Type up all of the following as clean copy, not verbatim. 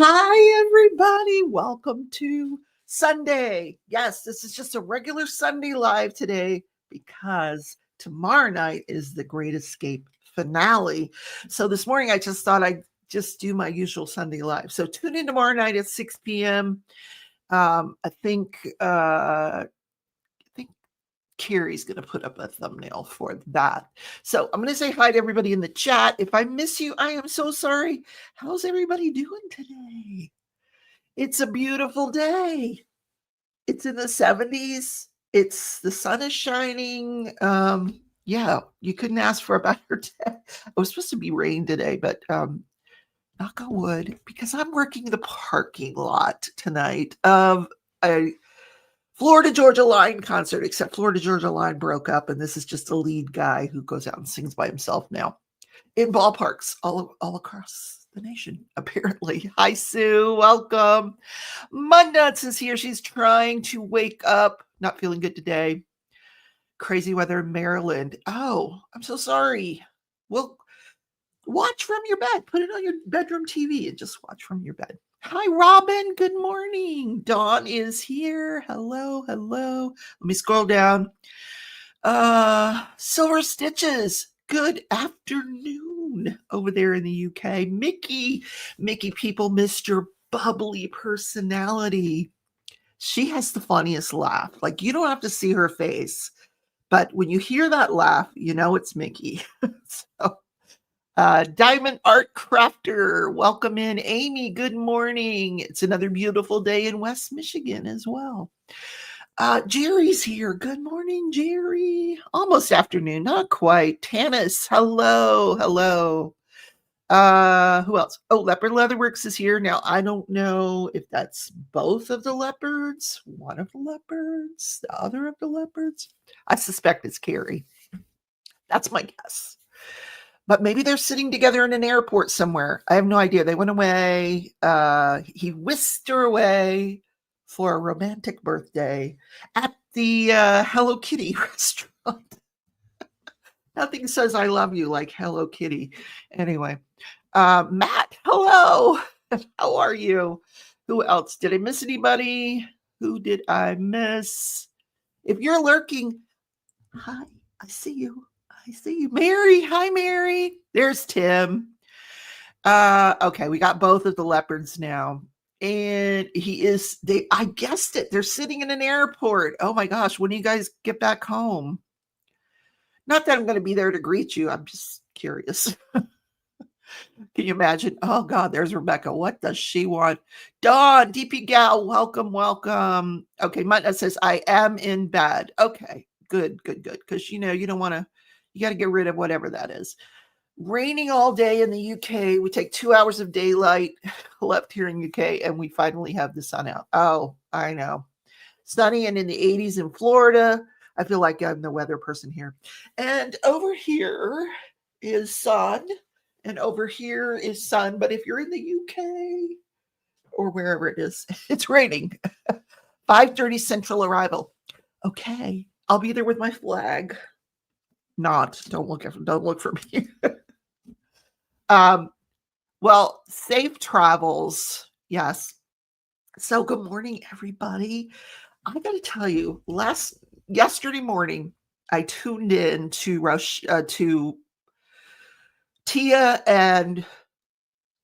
Hi, everybody. Welcome to Sunday. Yes, this is just a regular Sunday live today because tomorrow night is the Great Escape finale. So this morning I just thought I'd just do my usual Sunday live. So tune in tomorrow night at 6 p.m. I think Carrie's going to put up a thumbnail for that. So I'm going to say hi to everybody in the chat. If I miss you, I am so sorry. How's everybody doing today? It's a beautiful day. It's in the 70s. The sun is shining. Yeah, you couldn't ask for a better day. It was supposed to be rain today, but knock on wood, because I'm working the parking lot tonight of a Florida Georgia Line concert, except Florida Georgia Line broke up, and this is just a lead guy who goes out and sings by himself now in ballparks all across the nation, apparently. Hi, Sue. Welcome. Mudnuts is here. She's trying to wake up. Not feeling good today. Crazy weather in Maryland. Oh, I'm so sorry. Well, watch from your bed. Put it on your bedroom TV and just watch from your bed. Hi, Robin. Good morning. Dawn is here. Hello. Let me scroll down. Silver Stitches. Good afternoon over there in the UK. Mickey, people missed your bubbly personality. She has the funniest laugh. Like, you don't have to see her face, but when you hear that laugh, you know it's Mickey. So, Diamond Art Crafter, welcome in. Amy, good morning. It's another beautiful day in West Michigan as well. Jerry's here. Good morning, Jerry. Almost afternoon, not quite. Tanis, hello. Who else? Oh, Leopard Leatherworks is here. Now, I don't know if that's both of the leopards, one of the leopards, the other of the leopards. I suspect it's Carrie. That's my guess. But maybe they're sitting together in an airport somewhere. I have no idea. They went away. He whisked her away for a romantic birthday at the Hello Kitty restaurant. Nothing says I love you like Hello Kitty. Anyway, Matt, hello. How are you? Who else? Did I miss anybody? Who did I miss? If you're lurking, hi, I see you. Mary, hi, Mary. There's Tim. Okay, we got both of the leopards now. And I guessed it. They're sitting in an airport. Oh my gosh, when do you guys get back home? Not that I'm going to be there to greet you. I'm just curious. Can you imagine? Oh God, there's Rebecca. What does she want? Dawn, DP Gal, welcome. Okay, Mutna says, I am in bed. Okay, good. Because, you don't want to, you got to get rid of whatever that is. Raining all day in the UK. We take 2 hours of daylight left here in UK, and we finally have the sun out. Oh, I know. Sunny and in the 80s in Florida. I feel like I'm the weather person here. And over here is sun, and over here is sun. But if you're in the UK or wherever it is, it's raining. 5:30 Central arrival. Okay, I'll be there with my flag. Don't look for me. Well, safe travels. Yes. So good morning, everybody. I got to tell you, yesterday morning, I tuned in to Tia and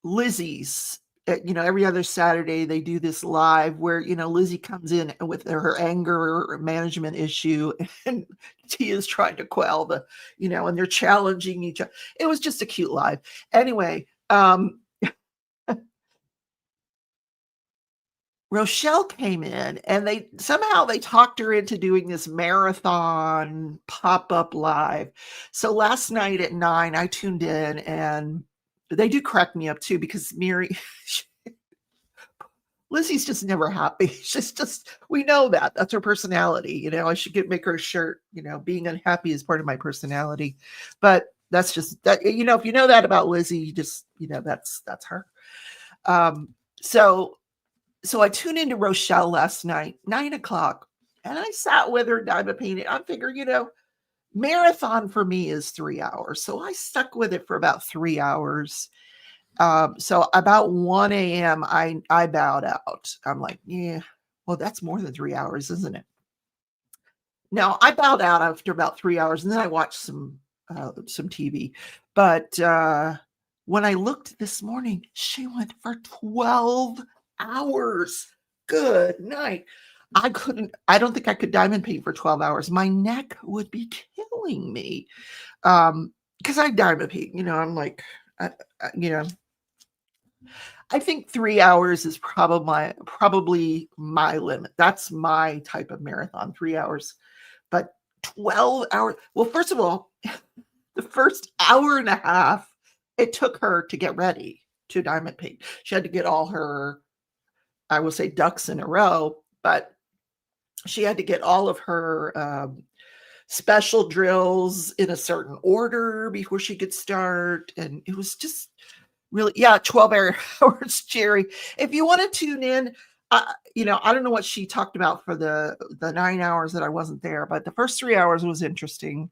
Lizzie's. Every other Saturday they do this live where Lizzie comes in with her anger management issue, and Tia's trying to quell and they're challenging each other. It was just a cute live. Anyway, Rochelle came in, and they talked her into doing this marathon pop-up live. So last night at 9, I tuned in, and they do crack me up too, because Lizzie's just never happy. She's just, we know that's her personality. I should make her a shirt, being unhappy is part of my personality. But that's just that, if you know that about Lizzie, you just, that's her. So I tuned into Rochelle last night, 9:00, and I sat with her, diamond painted. I figured, marathon for me is 3 hours. So I stuck with it for about 3 hours. So about 1 a.m., I bowed out. I'm like, yeah, well, that's more than 3 hours, isn't it? Now I bowed out after about 3 hours, and then I watched some TV. But when I looked this morning, she went for 12 hours. Good night. I don't think I could diamond paint for 12 hours. My neck would be killing me. Because I diamond paint, I'm like, you know, I think 3 hours is probably my limit. That's my type of marathon, 3 hours. But 12 hours. Well, first of all, the first hour and a half it took her to get ready to diamond paint. She had to get all her, I will say, ducks in a row, but she had to get all of her special drills in a certain order before she could start. And it was just really, 12 hours, Jerry. If you want to tune in, I don't know what she talked about for the 9 hours that I wasn't there, but the first 3 hours was interesting.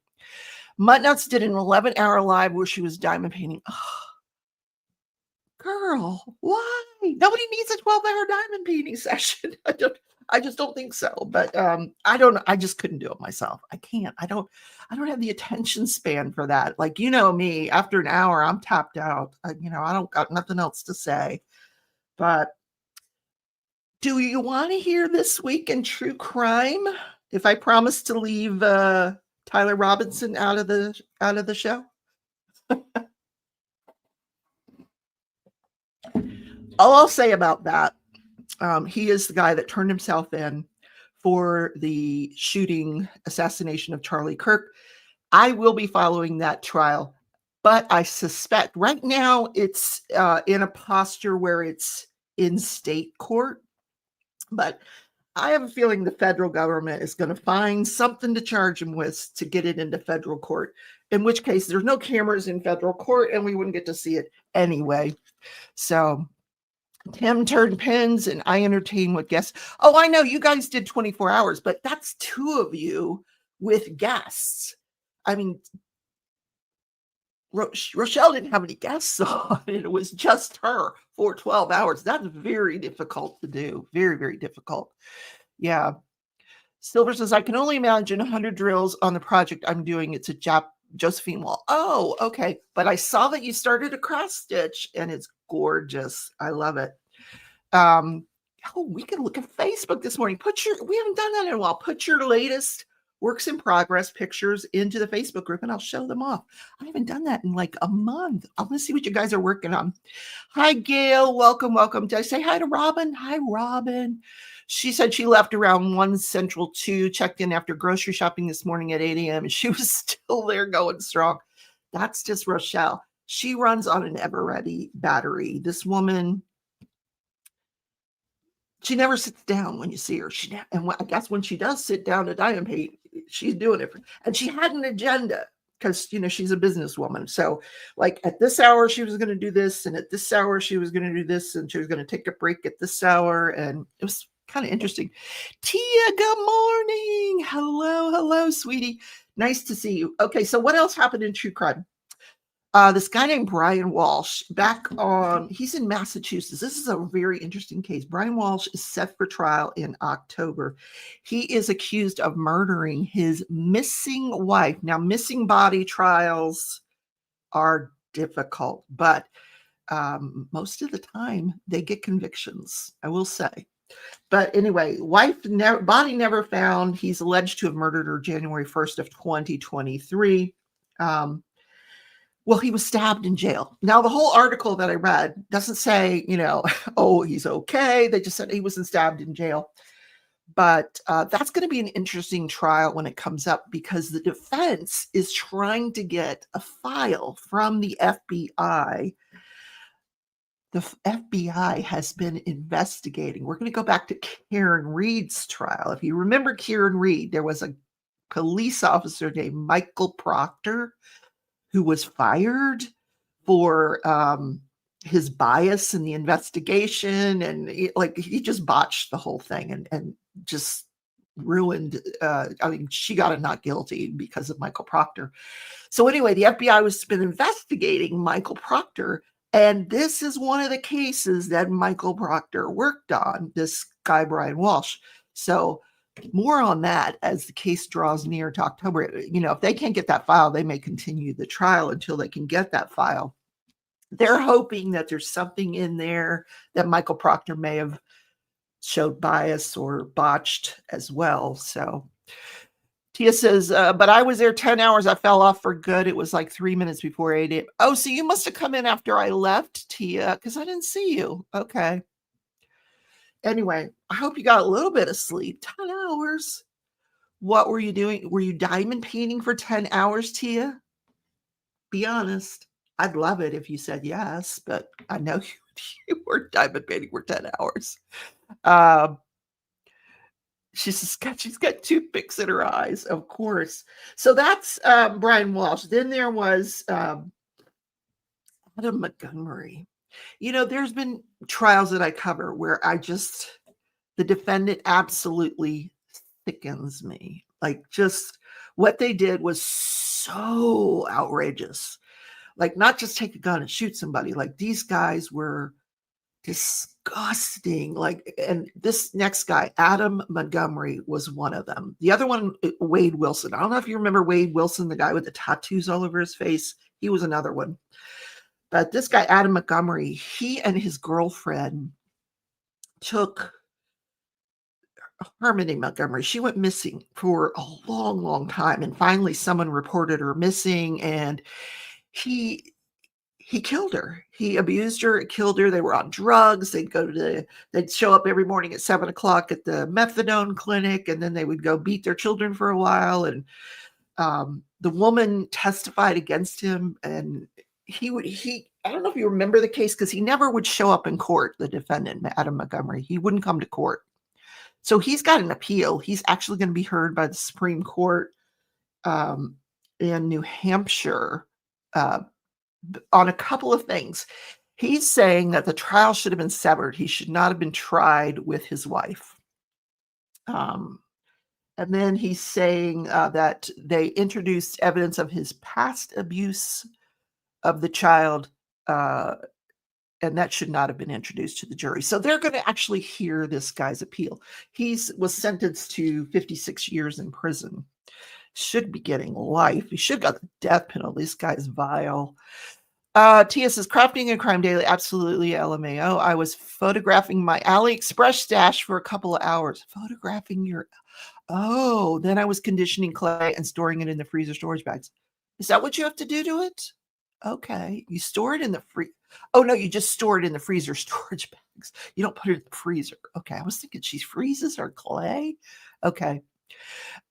Muttnuts did an 11-hour live where she was diamond painting. Oh, girl, why? Nobody needs a 12-hour diamond painting session. I just don't think so. But I don't know. I just couldn't do it myself. I can't. I don't have the attention span for that. Like, me, after an hour, I'm tapped out. I don't got nothing else to say. But do you want to hear this week in true crime? If I promise to leave Tyler Robinson out of the show? All I'll say about that, he is the guy that turned himself in for the assassination of Charlie Kirk. I will be following that trial, but I suspect right now it's in a posture where it's in state court. But I have a feeling the federal government is going to find something to charge him with to get it into federal court, in which case there's no cameras in federal court and we wouldn't get to see it anyway. So Tim turned pins and I entertained with guests. Oh, I know you guys did 24 hours, but that's 2 of you with guests. I mean, Rochelle didn't have any guests on. It was just her for 12 hours. That's very difficult to do. Very, very difficult. Yeah. Silver says, I can only imagine 100 drills on the project I'm doing. It's a Josephine wall. Oh, okay. But I saw that you started a cross stitch and it's gorgeous. I love it. We can look at Facebook this morning. We haven't done that in a while. Put your latest works in progress pictures into the Facebook group and I'll show them off. I haven't done that in like a month. I want to see what you guys are working on. Hi, Gail. Welcome. Did I say hi to Robin? Hi, Robin. She said she left around 1 Central 2, checked in after grocery shopping this morning at 8 a.m. and she was still there going strong. That's just Rochelle. She runs on an ever-ready battery. This woman, she never sits down when you see her. And I guess when she does sit down to diamond paint, she's doing it. And she had an agenda because, she's a businesswoman. So like at this hour, she was going to do this. And at this hour, she was going to do this. And she was going to take a break at this hour. And it was kind of interesting. Tia, good morning. Hello, sweetie. Nice to see you. Okay, so what else happened in true crime? This guy named Brian Walsh, he's in Massachusetts. This is a very interesting case. Brian Walsh is set for trial in October. He is accused of murdering his missing wife. Now, missing body trials are difficult, but most of the time they get convictions, I will say. But anyway, body never found. He's alleged to have murdered her January 1st of 2023. Well, he was stabbed in jail. Now, the whole article that I read doesn't say, oh, he's okay. They just said he wasn't stabbed in jail. But that's going to be an interesting trial when it comes up because the defense is trying to get a file from the FBI. The FBI has been investigating. We're going to go back to Karen Reed's trial. If you remember Karen Reed, there was a police officer named Michael Proctor who was fired for his bias in the investigation. And he just botched the whole thing and just ruined. She got a not guilty because of Michael Proctor. So anyway, the FBI has been investigating Michael Proctor. And this is one of the cases that Michael Proctor worked on, this guy, Brian Walsh. So more on that as the case draws near to October. If they can't get that file, they may continue the trial until they can get that file. They're hoping that there's something in there that Michael Proctor may have showed bias or botched as well. So Tia says, but I was there 10 hours. I fell off for good. It was like 3 minutes before 8 a.m. Oh, so you must have come in after I left, Tia, because I didn't see you. Okay. Anyway, I hope you got a little bit of sleep. 10 hours. What were you doing? Were you diamond painting for 10 hours, Tia? Be honest. I'd love it if you said yes, but I know you were diamond painting for 10 hours. She's got toothpicks in her eyes, of course. So that's Brian Walsh. Then there was Adam Montgomery. There's been trials that I cover where the defendant absolutely sickens me. Like, just what they did was so outrageous. Like, not just take a gun and shoot somebody. Like, these guys were disgusting. Like, and this next guy, Adam Montgomery, was one of them. The other one, Wade Wilson. I don't know if you remember Wade Wilson, the guy with the tattoos all over his face. He was another one. But this guy, Adam Montgomery, he and his girlfriend took Harmony Montgomery. She went missing for a long, long time. And finally, someone reported her missing, and he killed her. He abused her, killed her. They were on drugs. They'd show up every morning at 7:00 at the methadone clinic, and then they would go beat their children for a while. And the woman testified against him, and I don't know if you remember the case, because he never would show up in court, the defendant, Adam Montgomery. He wouldn't come to court. So he's got an appeal. He's actually going to be heard by the Supreme Court in New Hampshire on a couple of things. He's saying that the trial should have been severed. He should not have been tried with his wife. And then he's saying that they introduced evidence of his past abuse of the child, and that should not have been introduced to the jury. So they're going to actually hear this guy's appeal. He was sentenced to 56 years in prison. Should be getting life. He should have got the death penalty. This guy's vile. Tia says, crafting and crime daily. Absolutely, LMAO. I was photographing my AliExpress stash for a couple of hours. Photographing then I was conditioning clay and storing it in the freezer storage bags. Is that what you have to do to it? Okay. You store it in the Oh, no, you just store it in the freezer storage bags. You don't put it in the freezer. Okay. I was thinking she freezes her clay. Okay.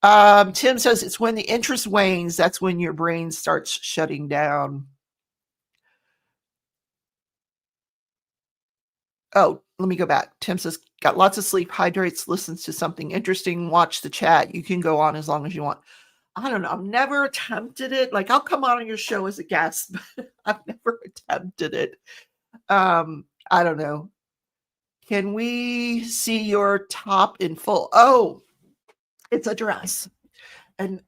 Tim says it's when the interest wanes, that's when your brain starts shutting down. Oh, let me go back. Tim says, got lots of sleep, hydrates, listens to something interesting, watch the chat. You can go on as long as you want. I don't know. I've never attempted it. Like, I'll come on your show as a guest, but I've never attempted it. I don't know. Can we see your top in full? Oh, it's a dress. And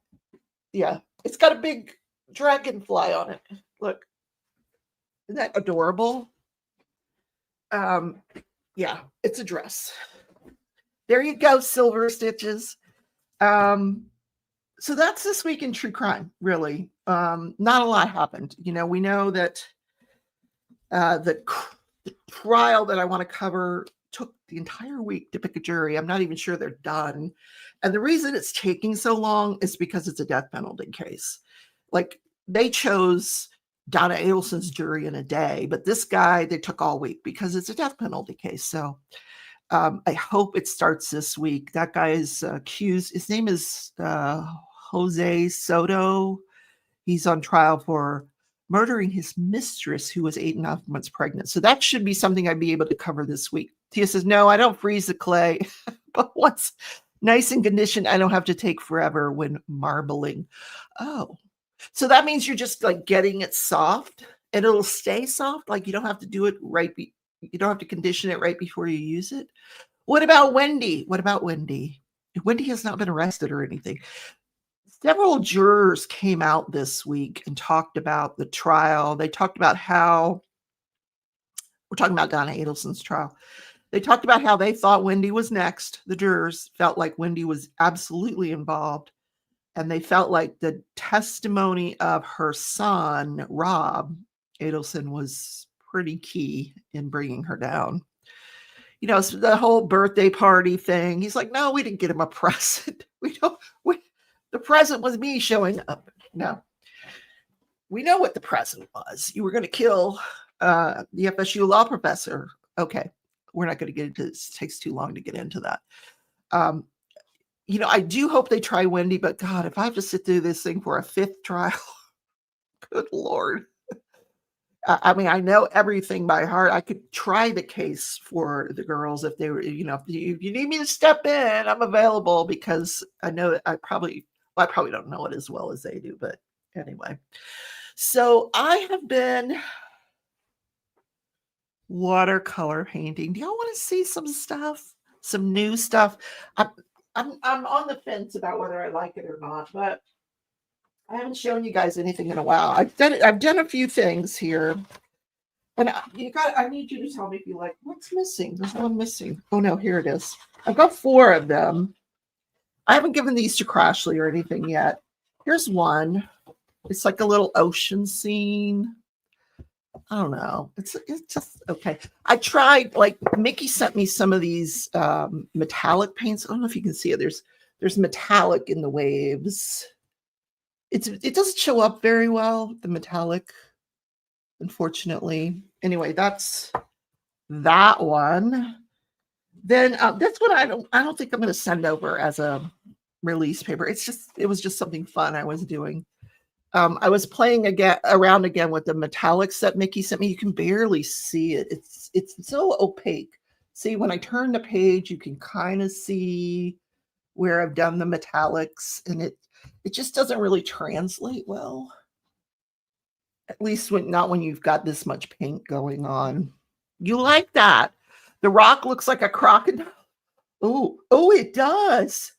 yeah, it's got a big dragonfly on it. Look, isn't that adorable? Yeah, it's a dress. There you go, Silver Stitches. So that's this week in true crime, really. Not a lot happened. We know that the trial that I want to cover took the entire week to pick a jury. I'm not even sure they're done. And the reason it's taking so long is because it's a death penalty case. Like, they chose Donna Adelson's jury in a day, but this guy, they took all week because it's a death penalty case. So I hope it starts this week. That guy is accused. His name is Jose Soto. He's on trial for murdering his mistress, who was 8.5 months pregnant. So that should be something I'd be able to cover this week. Tia says, no, I don't freeze the clay, but once nice and conditioned, I don't have to take forever when marbling. Oh, so that means you're just like getting it soft and it'll stay soft. Like, you don't have to do it you don't have to condition it right before you use it. What about Wendy? Wendy has not been arrested or anything. Several jurors came out this week and talked about the trial. They talked about how We're talking about Donna Adelson's trial. They talked about how they thought Wendy was next. The jurors felt like Wendy was absolutely involved. And they felt like the testimony of her son, Rob Adelson, was pretty key in bringing her down. You know, so the whole birthday party thing. He's like, no, we didn't get him a present. The present was me showing up. No, we know what the present was. You were going to kill the FSU law professor. Okay, we're not going to get into this. It takes too long to get into that. You know, I do hope they try Wendy, but God, if I have to sit through this thing for a 5th trial, good Lord. I mean, I know everything by heart. I could try the case for the girls if they were, you know, if you need me to step in, I'm available, because I know I probably don't know it as well as they do, but anyway. So I have been watercolor painting. Do y'all want to see some stuff? Some new stuff? I'm on the fence about whether I like it or not, but I haven't shown you guys anything in a while. I've done a few things here. And I need you to tell me if you like. What's missing? There's one missing. Oh no, here it is. I've got 4 of them. I haven't given these to Crashley or anything yet. Here's one. It's like a little ocean scene. I don't know. It's just okay. I tried, like, Mickey sent me some of these metallic paints. I don't know if you can see it. There's metallic in the waves. It doesn't show up very well, the metallic, unfortunately. Anyway, that's that one. Then that's what I don't think I'm going to send over as a release paper. It was just something fun I was doing. I was playing around again with the metallics that Mickey sent me. You can barely see it. It's so opaque. See, when I turn the page, you can kind of see where I've done the metallics, and it just doesn't really translate well. At least not when you've got this much paint going on. You like that? The rock looks like a crocodile. Oh, it does.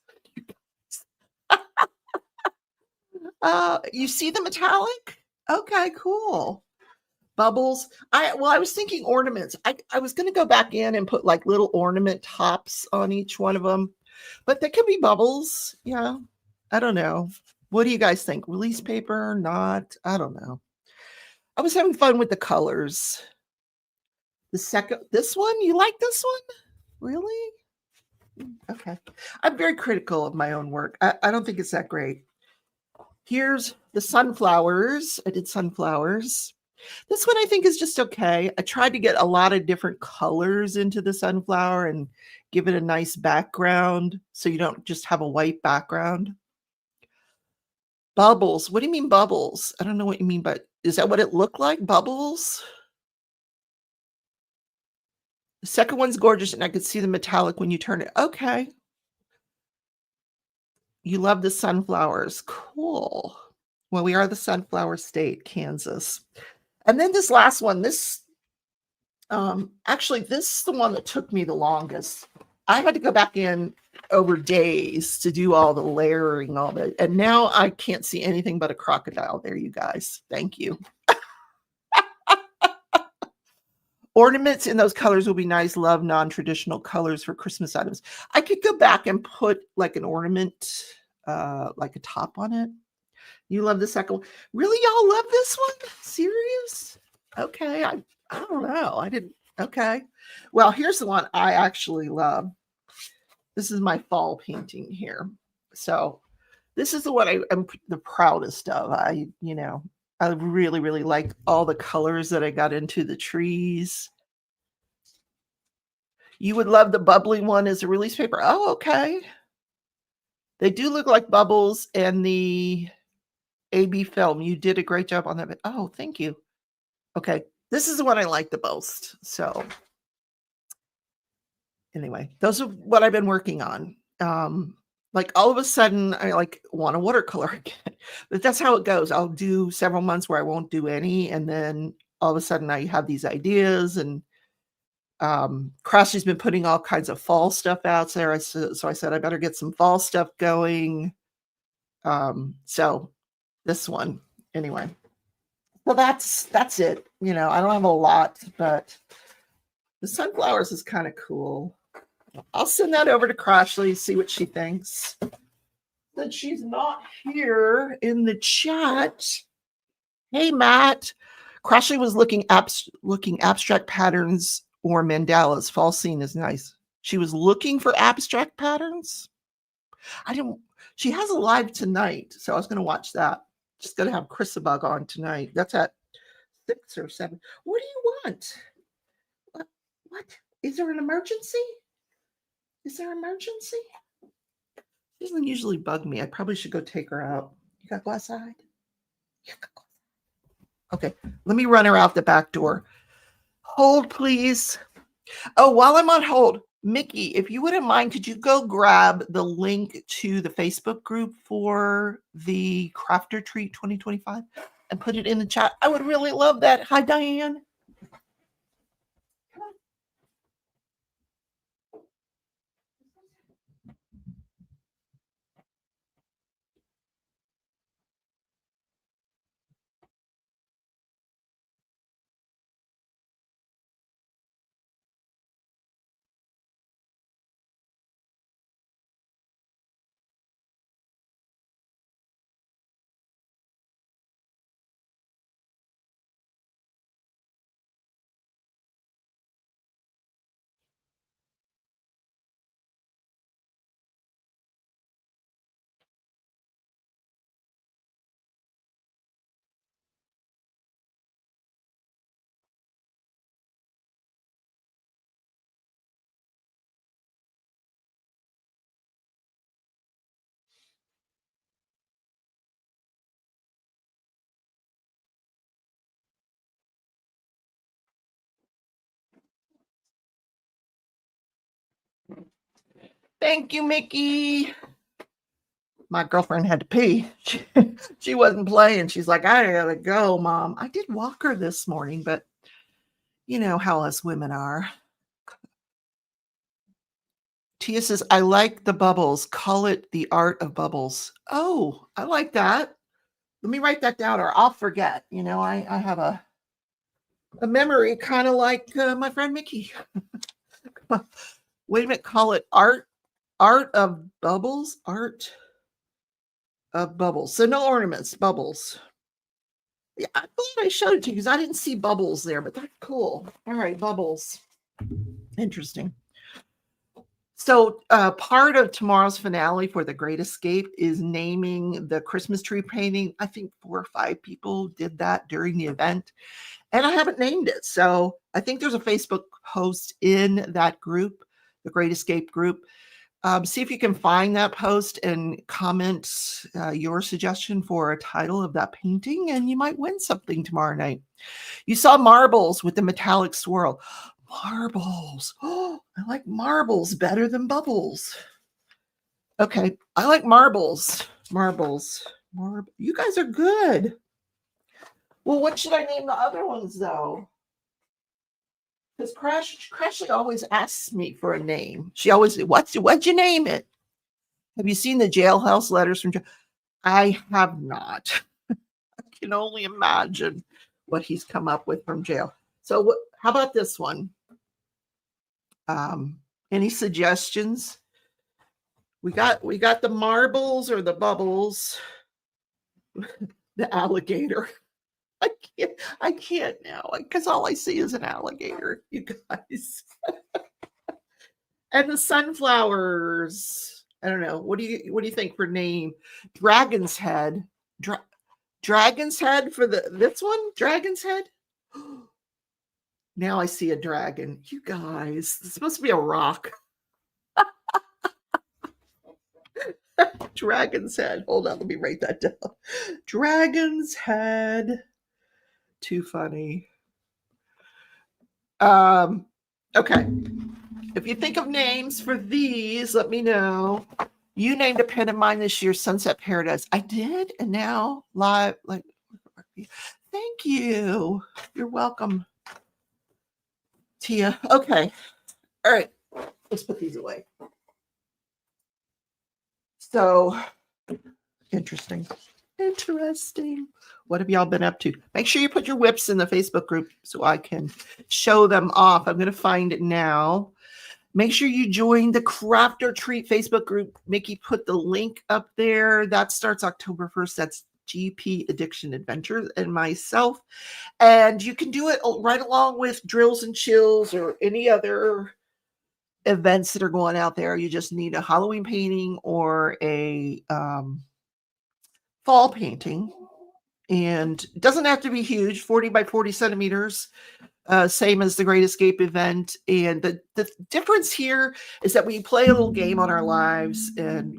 You see the metallic? Okay, cool. Bubbles. I was thinking ornaments. I was going to go back in and put like little ornament tops on each one of them, but they could be bubbles. Yeah. I don't know. What do you guys think? Release paper? Not? I don't know. I was having fun with the colors. This one, you like this one? Really? Okay. I'm very critical of my own work. I don't think it's that great. Here's the sunflowers. I did sunflowers. This one I think is just okay. I tried to get a lot of different colors into the sunflower and give it a nice background so you don't just have a white background. Bubbles. What do you mean bubbles? I don't know what you mean, but is that what it looked like? Bubbles? The second one's gorgeous, and I could see the metallic when you turn it. Okay. You love the sunflowers. Cool. Well, we are the sunflower state, Kansas. And then this last one, actually, this is the one that took me the longest. I had to go back in over days to do all the layering, all that. And now I can't see anything but a crocodile there, you guys. Thank you. Ornaments in those colors will be nice. Love non-traditional colors for Christmas items. I could go back and put like an ornament, like a top on it. You love the second one. Really, y'all love this one? Serious? Okay. I don't know. I didn't. Okay. Well, here's the one I actually love. This is my fall painting here. So this is the one I'm the proudest of. I really, really like all the colors that I got into the trees. You would love the bubbly one as a release paper. Oh, okay. They do look like bubbles, and the AB film. You did a great job on that. Oh, thank you. Okay. This is the one I like the most. So anyway, those are what I've been working on. Like all of a sudden I like want to watercolor again, but that's how it goes. I'll do several months where I won't do any. And then all of a sudden I have these ideas, and Crashley's been putting all kinds of fall stuff out there. So I said, I better get some fall stuff going. So this one anyway. Well, that's it. I don't have a lot, but The sunflowers is kind of cool. I'll send that over to Crashley, see what she thinks. That she's not here in the chat. Hey, Matt. Crashley was looking abstract patterns or mandalas. Fall scene is nice. She was looking for abstract patterns. She has a live tonight, so I was going to watch that. Just going to have Chrisabug on tonight. That's at 6 or 7. What do you want? What? Is there an emergency? Is there an emergency? She doesn't usually bug me. I probably should go take her out. You gotta go outside? Okay, let me run her out the back door. Hold, please. Oh, while I'm on hold, Mickey, if you wouldn't mind, could you go grab the link to the Facebook group for the Crafter Treat 2025 and put it in the chat? I would really love that. Hi, Diane. Thank you, Mickey. My girlfriend had to pee. She wasn't playing. She's like, I gotta go, Mom. I did walk her this morning, but you know how us women are. Tia says, I like the bubbles. Call it the art of bubbles. Oh, I like that. Let me write that down or I'll forget. You know, I have a memory kind of like my friend Mickey. Wait a minute. Call it art of bubbles. Art of bubbles. So no ornaments, bubbles. Yeah, I thought I showed it to you because I didn't see bubbles there, but that's cool. All right, bubbles. Interesting. So part of tomorrow's finale for The Great Escape is naming the Christmas tree painting. I think 4 or 5 people did that during the event, and I haven't named it. So I think there's a Facebook post in that group, The Great Escape group. See if you can find that post and comment your suggestion for a title of that painting, and you might win something tomorrow night. You saw marbles with the metallic swirl. Marbles. Oh, I like marbles better than bubbles. Okay, I like marbles. Marbles. You guys are good. Well, what should I name the other ones, though? Because Crashley always asks me for a name. She always, what'd you name it? Have you seen the jailhouse letters from jail? I have not. I can only imagine what he's come up with from jail. So how about this one? Any suggestions? We got the marbles or the bubbles. The alligator. I can't now because all I see is an alligator, you guys. And the sunflowers. I don't know. What do you think for name? Dragon's head. Dragon's head for this one? Dragon's head? Now I see a dragon. You guys, it's supposed to be a rock. Dragon's head. Hold on, let me write that down. Dragon's head. Too funny. Okay. If you think of names for these, let me know. You named a pen of mine this year, Sunset Paradise. I did, and now live. Thank you. You're welcome, Tia. Okay. All right. Let's put these away. So interesting. Interesting. What have y'all been up to? Make sure you put your whips in the Facebook group so I can show them off. I'm going to find it now. Make sure you join the Craft or Treat Facebook group. Mickey put the link up there. That starts October 1st. That's GP Addiction Adventures and myself. And you can do it right along with Drills and Chills or any other events that are going out there. You just need a Halloween painting or a fall painting. And it doesn't have to be huge, 40 by 40 centimeters. Same as the Great Escape event. And the difference here is that we play a little game on our lives, and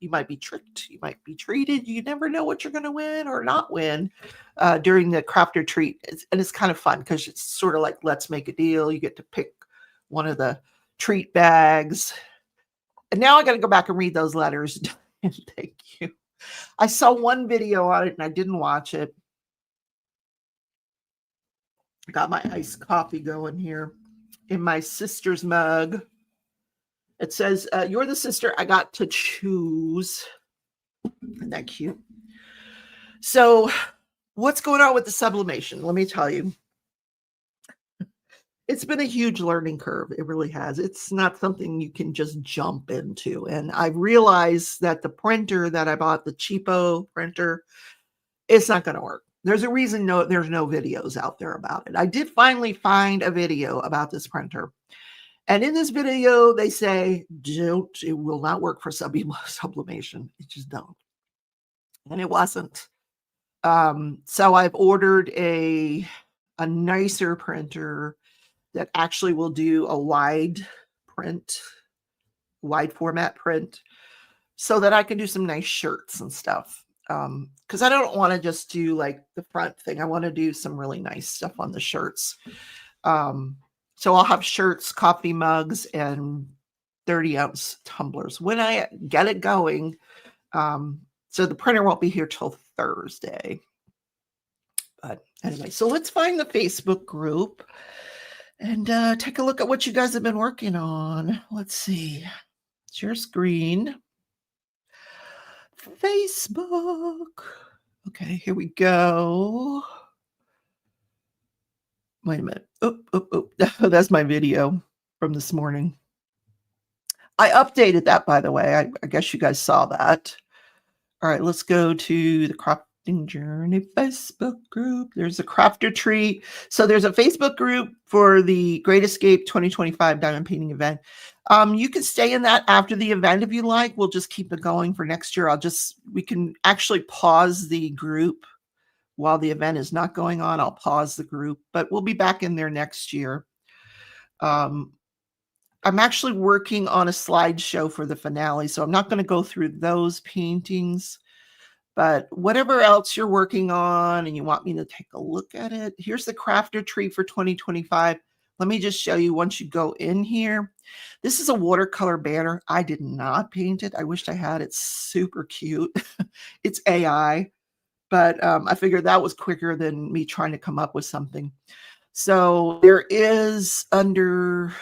you might be tricked, you might be treated, you never know what you're going to win or not win during the Craft or Treat. And it's kind of fun because it's sort of like let's make a deal. You get to pick one of the treat bags. And now I got to go back and read those letters. Thank you. I saw one video on it and I didn't watch it. I got my iced coffee going here in my sister's mug. It says, you're the sister I got to choose. Isn't that cute? So what's going on with the sublimation? Let me tell you. It's been a huge learning curve. It really has. It's not something you can just jump into. And I realized that the printer that I bought, the cheapo printer, it's not going to work. There's a reason there's no videos out there about it. I did finally find a video about this printer. And in this video, they say, it will not work for sublimation. It just don't. And it wasn't. So I've ordered a nicer printer that actually will do a wide format print, so that I can do some nice shirts and stuff. Because I don't want to just do like the front thing. I want to do some really nice stuff on the shirts. So I'll have shirts, coffee mugs, and 30-ounce tumblers when I get it going. So the printer won't be here till Thursday. But anyway, so let's find the Facebook group and take a look at what you guys have been working on. Let's see. Share screen. Facebook. Okay, here we go. Wait a minute. Oh, that's my video from this morning. I updated that, by the way. I guess you guys saw that. All right, let's go to the Crafting Journey Facebook group. There's a Craft or Treat. So there's a Facebook group for the Great Escape 2025 Diamond Painting event. You can stay in that after the event if you like. We'll just keep it going for next year. We can actually pause the group while the event is not going on. I'll pause the group, but we'll be back in there next year. I'm actually working on a slideshow for the finale, so I'm not going to go through those paintings, but whatever else you're working on and you want me to take a look at it, here's the Craft or Treat for 2025. Let me just show you once you go in here. This is a watercolor banner. I did not paint it. I wished I had. It's super cute. It's AI, but I figured that was quicker than me trying to come up with something. So there is under,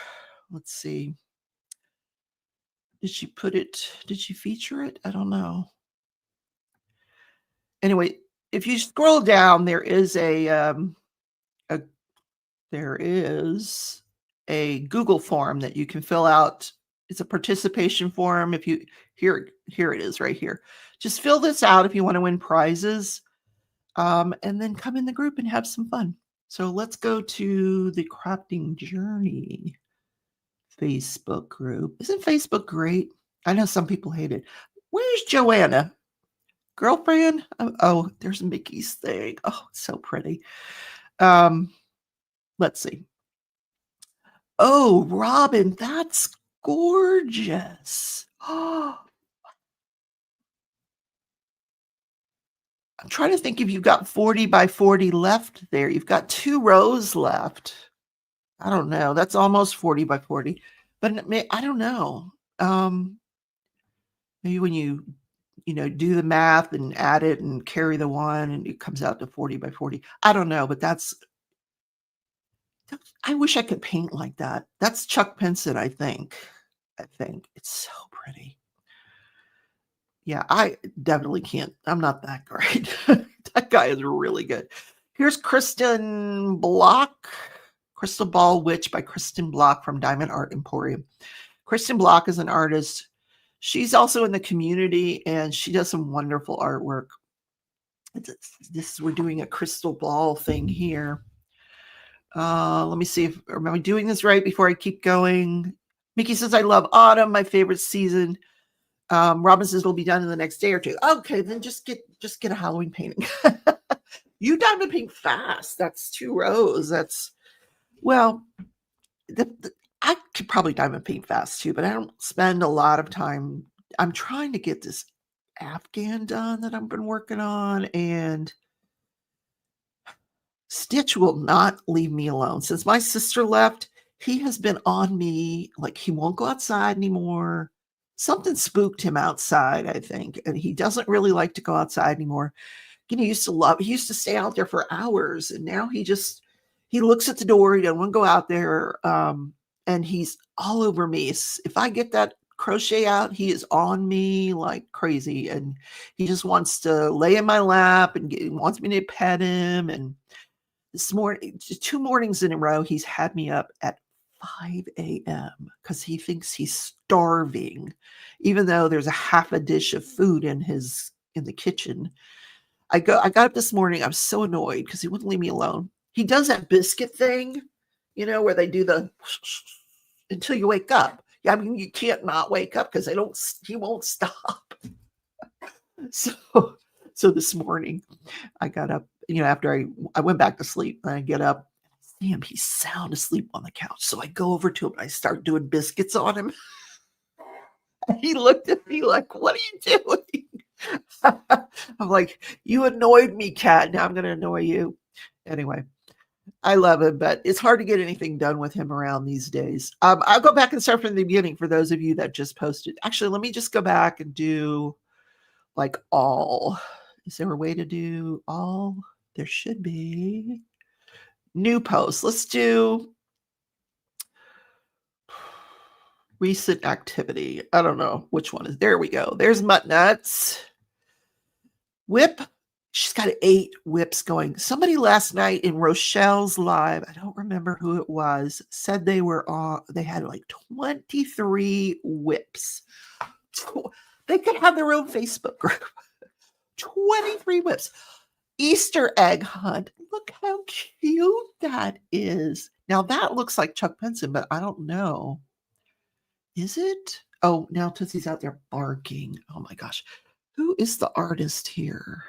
let's see. Did she feature it? I don't know. Anyway, if you scroll down, there is a Google form that you can fill out. It's a participation form. If you here it is right here. Just fill this out if you want to win prizes, and then come in the group and have some fun. So let's go to the Crafting Journey Facebook group. Isn't Facebook great? I know some people hate it. Where's Joanna? Girlfriend? Oh, there's Mickey's thing. Oh, it's so pretty. Let's see. Oh, Robin, that's gorgeous. Oh, I'm trying to think if you've got 40 by 40 left there. You've got 2 rows left. I don't know. That's almost 40 by 40. But I don't know. Maybe when you do the math and add it and carry the 1 and it comes out to 40 by 40. I don't know, but I wish I could paint like that. That's Chuck Pinson, I think. It's so pretty. Yeah, I definitely can't. I'm not that great. That guy is really good. Here's Kristen Block, Crystal Ball Witch by Kristen Block from Diamond Art Emporium. Kristen Block is an artist. She's also in the community and she does some wonderful artwork. We're doing a crystal ball thing here. Let me see if am I doing this right before I keep going. Mickey says I love autumn, my favorite season. Robin says we'll be done in the next day or two. Okay, then just get a Halloween painting. You diamond paint fast. That's 2 rows. That's well, I could probably diamond paint fast too, but I don't spend a lot of time. I'm trying to get this Afghan done that I've been working on, and Stitch will not leave me alone. Since my sister left, he has been on me, like he won't go outside anymore. Something spooked him outside, I think, and he doesn't really like to go outside anymore. He used to stay out there for hours, and now he looks at the door, he doesn't want to go out there, and he's all over me. If I get that crochet out, he is on me like crazy, and he just wants to lay in my lap and wants me to pet him. And this morning, 2 mornings in a row, he's had me up at 5 a.m. because he thinks he's starving, even though there's a half a dish of food in the kitchen. I got up this morning. I was so annoyed because he wouldn't leave me alone. He does that biscuit thing, where they do the until you wake up. Yeah, I mean, you can't not wake up because he won't stop. So this morning I got up, after I went back to sleep, and I get up, see him, he's sound asleep on the couch. So I go over to him and I start doing biscuits on him. He looked at me like, "What are you doing?" I'm like, "You annoyed me, cat. Now I'm going to annoy you." Anyway, I love him, but it's hard to get anything done with him around these days. I'll go back and start from the beginning for those of you that just posted. Actually, let me just go back and do like all. Is there a way to do all? There should be. New post. Let's do recent activity. I don't know which one is. There we go. There's Mutt Nuts. Whip. She's got 8 whips going. Somebody last night in Rochelle's live, I don't remember who it was, said they had like 23 whips. They could have their own Facebook group. 23 whips. Easter egg hunt. Look how cute that is. Now that looks like Chuck Benson, but I don't know. Is it? Oh, now Tootsie's out there barking. Oh my gosh. Who is the artist here?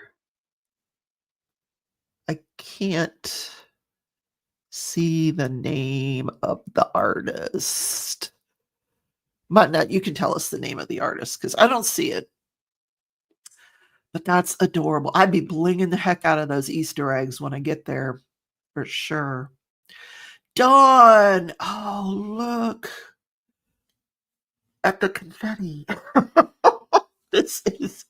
I can't see the name of the artist. Muttnut, you can tell us the name of the artist because I don't see it. But that's adorable. I'd be blinging the heck out of those Easter eggs when I get there for sure. Dawn. Oh, look at the confetti. This is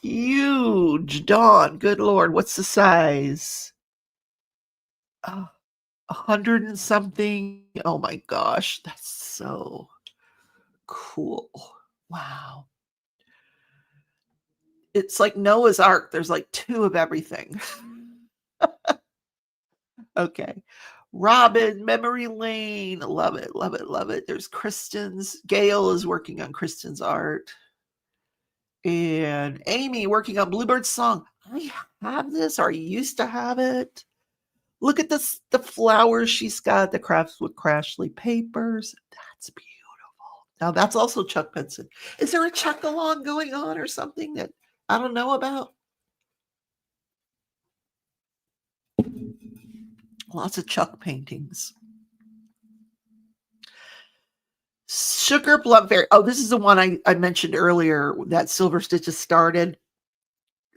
huge. Dawn, good Lord, what's the size? 100 and something. Oh my gosh, that's so cool. Wow. It's like Noah's Ark. There's like 2 of everything. Okay. Robin, Memory Lane. Love it, love it, love it. There's Kristen's. Gail is working on Kristen's art. And Amy working on Bluebird's song. I have this, or I used to have it. Look at this, the flowers she's got, the crafts with Crashley papers. That's beautiful. Now that's also Chuck Benson. Is there a Chuck along going on or something that I don't know about? Lots of Chuck paintings. Sugar Plum Fairy. Oh, this is the one I mentioned earlier that Silver Stitches started.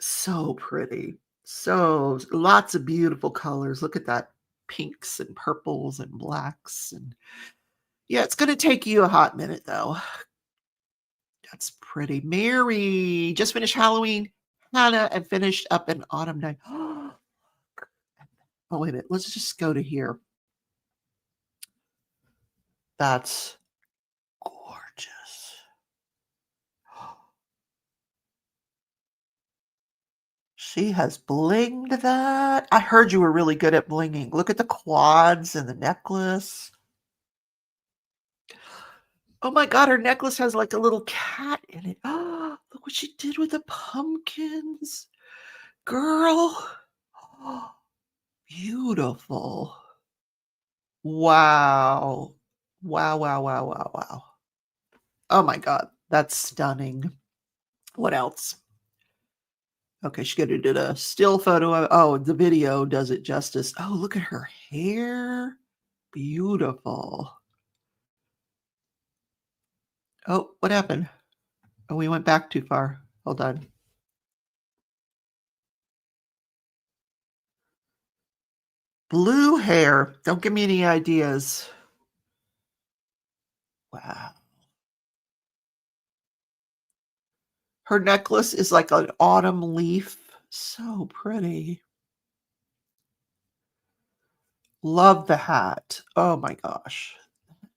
So pretty. So lots of beautiful colors. Look at that. Pinks and purples and blacks. And yeah, it's going to take you a hot minute though. That's pretty. Mary just finished Halloween. Hannah and finished up in Autumn Night. Oh, wait a minute. Let's just go to here. That's gorgeous. She has blinged that. I heard you were really good at blinging. Look at the quads and the necklace. Oh my God, her necklace has like a little cat in it. Oh, look what she did with the pumpkins. Girl. Oh, beautiful. Wow. Wow, wow, wow, wow, wow. Oh my God, that's stunning. What else? Okay, she could have did a still photo of, oh, the video does it justice. Oh, look at her hair. Beautiful. Oh, what happened? Oh, we went back too far. Hold on. Blue hair. Don't give me any ideas. Wow. Her necklace is like an autumn leaf. So pretty. Love the hat. Oh my gosh.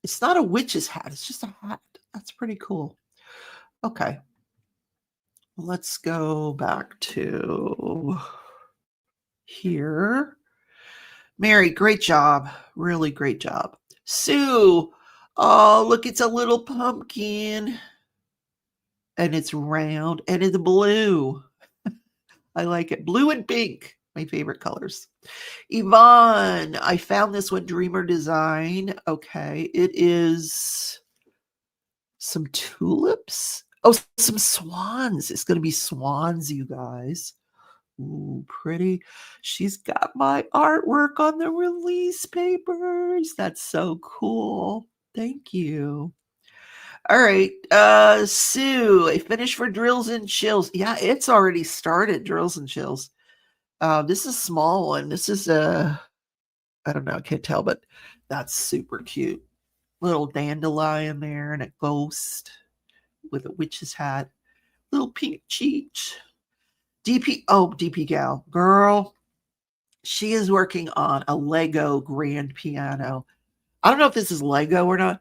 It's not a witch's hat. It's just a hat. That's pretty cool. Okay. Let's go back to here. Mary, great job. Really great job. Sue. Oh, look, it's a little pumpkin. And it's round and it's blue. I like it. Blue and pink, my favorite colors. Yvonne, I found this one, Dreamer Design. Okay, it is some tulips. Oh, some swans. It's going to be swans, you guys. Ooh, pretty. She's got my artwork on the release papers. That's so cool. Thank you. All right, Sue, a finish for Drills and Chills. Yeah, it's already started, Drills and Chills. This is a small one. This is I don't know, I can't tell, but that's super cute. Little dandelion there and a ghost with a witch's hat. Little pink cheeks. DP Gal. Girl, she is working on a Lego grand piano. I don't know if this is Lego or not.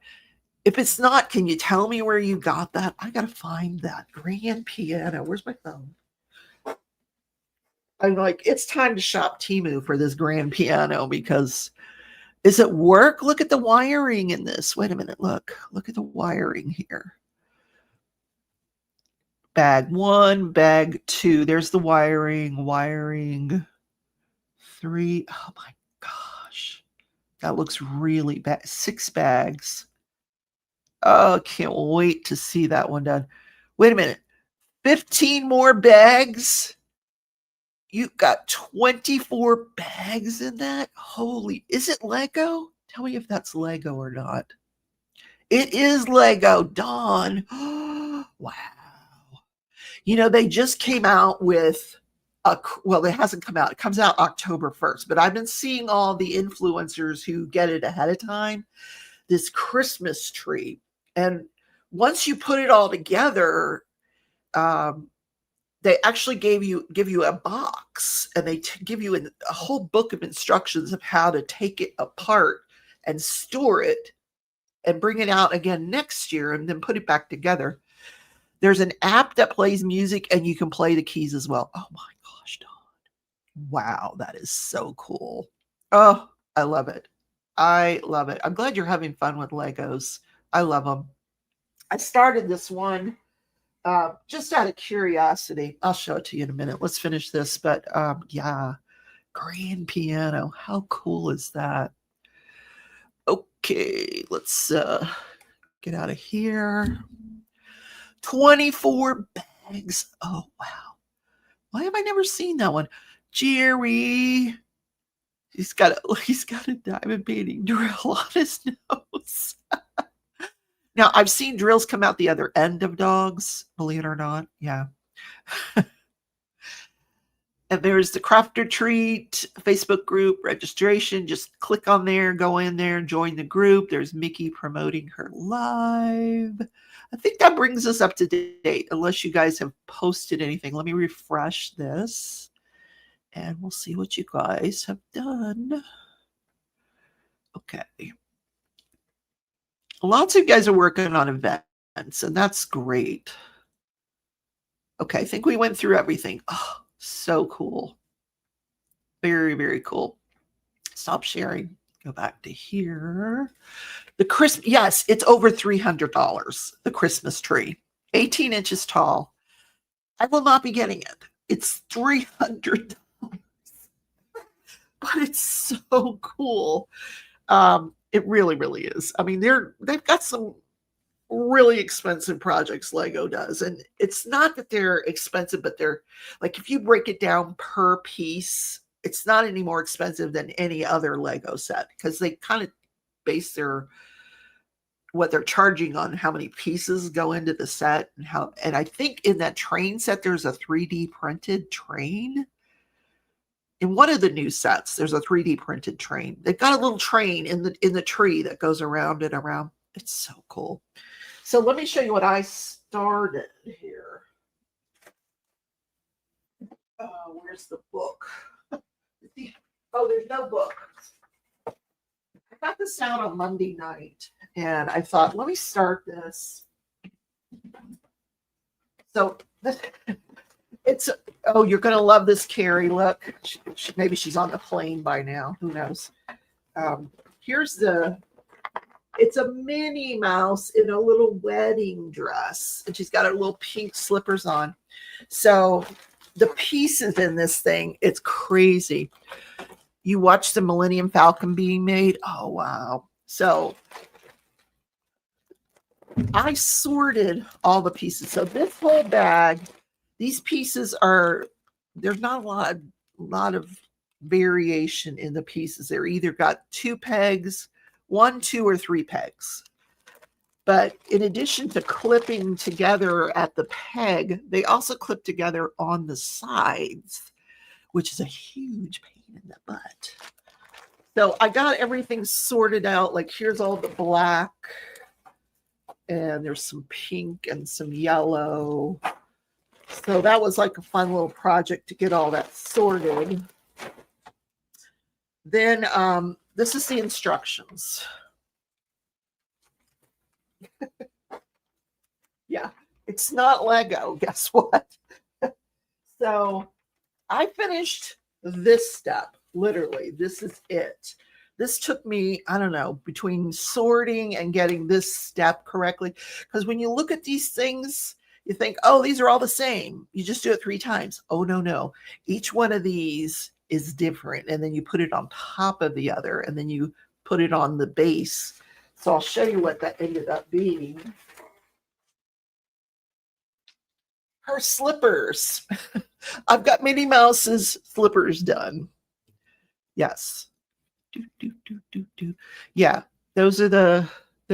If it's not, can you tell me where you got that? I got to find that grand piano. Where's my phone? I'm like, it's time to shop Temu for this grand piano because is it work? Look at the wiring in this. Wait a minute. Look at the wiring here. Bag 1, bag 2. There's the wiring. Wiring 3. Oh my gosh. That looks really bad. 6 bags. Oh, can't wait to see that one done. Wait a minute. 15 more bags? You got 24 bags in that? Holy, is it Lego? Tell me if that's Lego or not. It is Lego, Dawn. Wow. You know, they just came out with well, it hasn't come out. It comes out October 1st, but I've been seeing all the influencers who get it ahead of time, this Christmas tree. And once you put it all together, they actually give you a box and they give you a whole book of instructions of how to take it apart and store it and bring it out again next year and then put it back together. There's an app that plays music and you can play the keys as well. Oh my gosh, Dawn. Wow, that is so cool. Oh, I love it. I love it. I'm glad you're having fun with Legos. I love them. I started this one just out of curiosity. I'll show it to you in a minute. Let's finish this. But yeah, grand piano. How cool is that? Okay, let's get out of here. 24 bags. Oh, wow. Why have I never seen that one? Jerry. He's got a diamond painting drill on his nose. Now, I've seen drills come out the other end of dogs, believe it or not. Yeah. And there's the Crafter Treat Facebook group registration. Just click on there, go in there, join the group. There's Mickey promoting her live. I think that brings us up to date, unless you guys have posted anything. Let me refresh this, and we'll see what you guys have done. Okay. Lots of you guys are working on events, and that's great. Okay, I think we went through everything. Oh, So cool. Very, very cool. Stop sharing. Go back to here. The Christmas, yes, it's over $300. The Christmas tree, 18 inches tall. I will not be getting it. It's $300, but it's so cool. It really, really is. I mean, they've got some really expensive projects Lego does, and it's not that they're expensive, but they're like, if you break it down per piece, it's not any more expensive than any other Lego set, because they kind of base their what they're charging on how many pieces go into the set, and I think in that train set there's a 3D printed train. In one of the new sets there's a 3D printed train. They've got a little train in the tree that goes around and around. It's so cool. So let me show you what I started here. Where's the book? Oh, there's no book. I got this out on Monday night, and I thought, let me start this. So it's, oh, you're going to love this, Carrie. Look, maybe she's on the plane by now. Who knows? Here's it's a Minnie Mouse in a little wedding dress, and she's got her little pink slippers on. So the pieces in this thing, it's crazy. You watch the Millennium Falcon being made. Oh, wow. So I sorted all the pieces. So this whole bag, these pieces there's not a lot of variation in the pieces. They're either got 2 pegs, 1, 2, or 3 pegs. But in addition to clipping together at the peg, they also clip together on the sides, which is a huge pain in the butt. So I got everything sorted out. Like, here's all the black, and there's some pink and some yellow. So that was like a fun little project to get all that sorted. Then this is the instructions. Yeah, it's not Lego. Guess what? So I finished this step. Literally, this is it. This took me, I don't know, between sorting and getting this step correctly. Because when you look at these things, you think, oh, these are all the same. You just do it 3 times. Oh, no. Each one of these is different. And then you put it on top of the other, and then you put it on the base. So I'll show you what that ended up being. Her slippers. I've got Minnie Mouse's slippers done. Yes. Yeah, those are the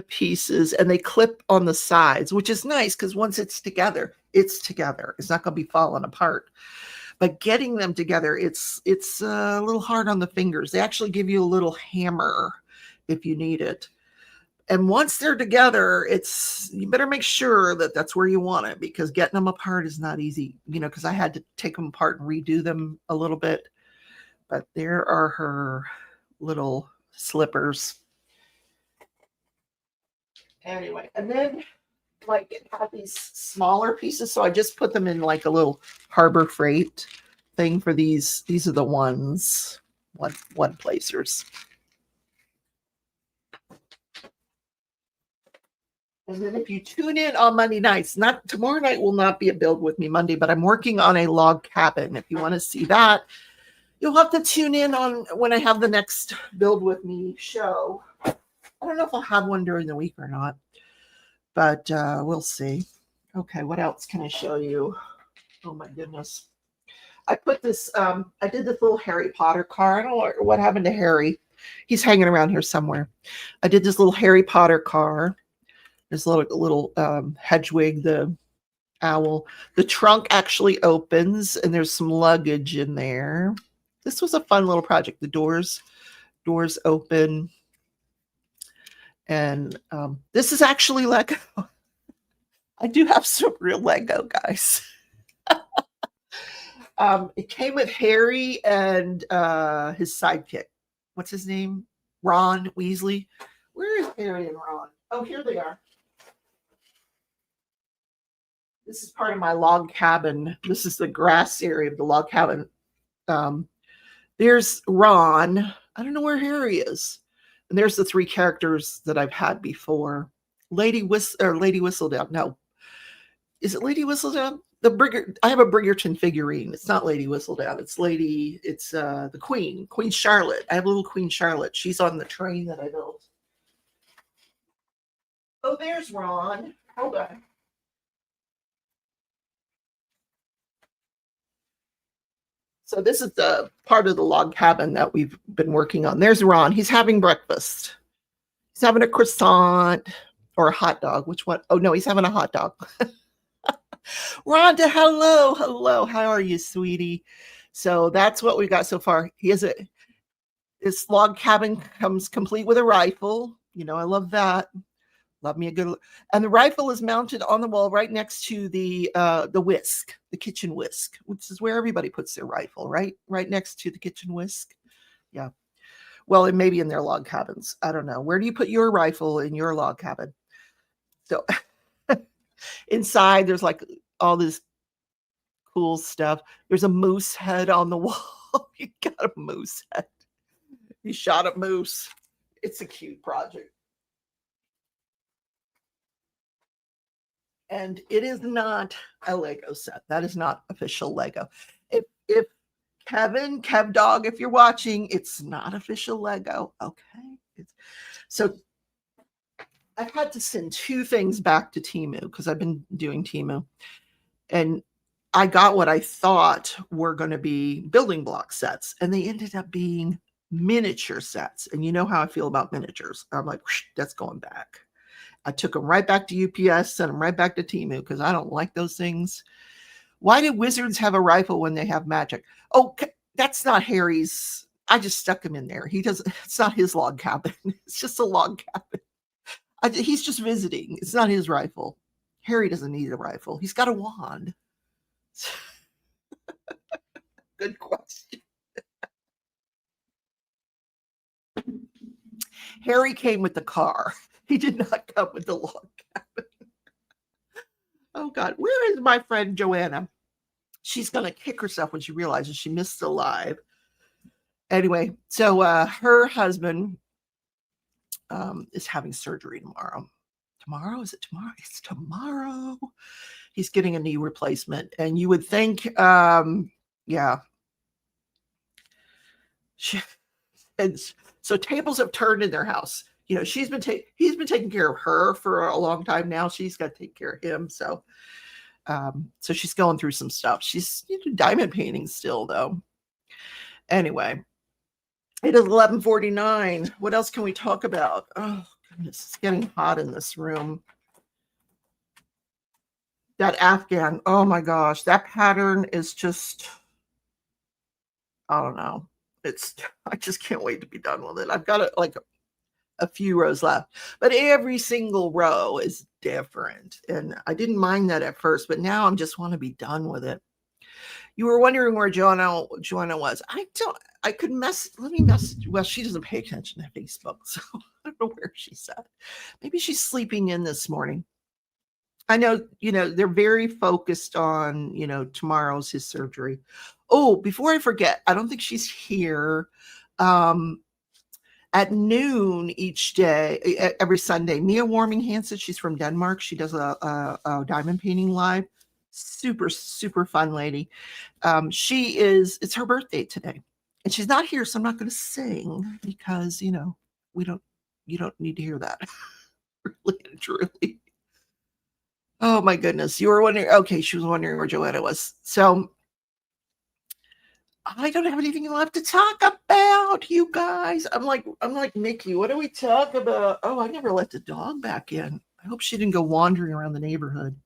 pieces, and they clip on the sides, which is nice because once it's together, it's together. It's not going to be falling apart. But getting them together, it's a little hard on the fingers. They actually give you a little hammer if you need it. And once they're together, you better make sure that that's where you want it, because getting them apart is not easy, because I had to take them apart and redo them a little bit. But there are her little slippers. Anyway, and then like it had these smaller pieces, so I just put them in like a little Harbor Freight thing for these. These are the one placers. And then if you tune in on Monday nights, not tomorrow night will not be a Build With Me Monday, but I'm working on a log cabin. If you want to see that, you'll have to tune in on when I have the next Build With Me show. I don't know if I'll have one during the week or not, but we'll see. Okay, what else can I show you? Oh my goodness. I put this, I did this little Harry Potter car. I don't know what happened to Harry. He's hanging around here somewhere. I did this little Harry Potter car. There's a little Hedwig, the owl. The trunk actually opens, and there's some luggage in there. This was a fun little project. The doors open. And this is actually Lego. I do have some real Lego, guys. It came with Harry and his sidekick. What's his name? Ron Weasley. Where is Harry and Ron? Oh, here they are. This is part of my log cabin. This is the grass area of the log cabin. There's Ron. I don't know where Harry is. And there's the three characters that I've had before. Lady Whistledown. No. Is it Lady Whistledown? I have a Bridgerton figurine. It's not Lady Whistledown. It's the Queen Charlotte. I have a little Queen Charlotte. She's on the train that I built. Oh, there's Ron. Hold on. So this is the part of the log cabin that we've been working on. There's Ron. He's having breakfast. He's having a croissant or a hot dog. Which one? Oh, no, he's having a hot dog. Rhonda, hello. Hello. How are you, sweetie? So that's what we've got so far. This log cabin comes complete with a rifle. You know, I love that. Love me a good, and the rifle is mounted on the wall right next to the whisk, the kitchen whisk, which is where everybody puts their rifle, right? Right next to the kitchen whisk. Yeah. Well, it may be in their log cabins. I don't know. Where do you put your rifle in your log cabin? So inside, there's like all this cool stuff. There's a moose head on the wall. You got a moose head. You shot a moose. It's a cute project. And it is not a Lego set. That is not official Lego. If Kev Dog, if you're watching, it's not official Lego. Okay. So I've had to send two things back to Temu because I've been doing Temu. And I got what I thought were going to be building block sets, and they ended up being miniature sets. And you know how I feel about miniatures. I'm like, that's going back. I took them right back to UPS, sent them right back to Temu because I don't like those things. Why do wizards have a rifle when they have magic? Oh, that's not Harry's. I just stuck him in there. It's not his log cabin. It's just a log cabin. He's just visiting. It's not his rifle. Harry doesn't need a rifle. He's got a wand. Good question. Harry came with the car. He did not come with the log cabin. Oh, God. Where is my friend Joanna? She's going to kick herself when she realizes she missed the live. Anyway, so her husband is having surgery tomorrow. Tomorrow? Is it tomorrow? It's tomorrow. He's getting a knee replacement. And you would think, yeah. So tables have turned in their house. You know, he's been taking care of her for a long time now. She's got to take care of him. So she's going through some stuff. She's diamond painting still, though. Anyway, it is 11:49. What else can we talk about? Oh, goodness, it's getting hot in this room. That Afghan, oh my gosh, that pattern is just, I don't know. I just can't wait to be done with it. I've got it like a few rows left, but every single row is different. And I didn't mind that at first, but now I just want to be done with it. You were wondering where Joanna was. Well, she doesn't pay attention to Facebook, so I don't know where she's at. Maybe she's sleeping in this morning. I know, they're very focused on, tomorrow's his surgery. Oh, before I forget, I don't think she's here. At noon each day, every Sunday, Mia Warming Hansen, she's from Denmark. She does a diamond painting live. Super, super fun lady. It's her birthday today. And she's not here, so I'm not going to sing because, you don't need to hear that. Really and truly. Oh my goodness. You were wondering, okay, she was wondering where Joanna was. So I don't have anything left to talk about, you guys. I'm like Nikki, what do we talk about? Oh, I never let the dog back in. I hope she didn't go wandering around the neighborhood.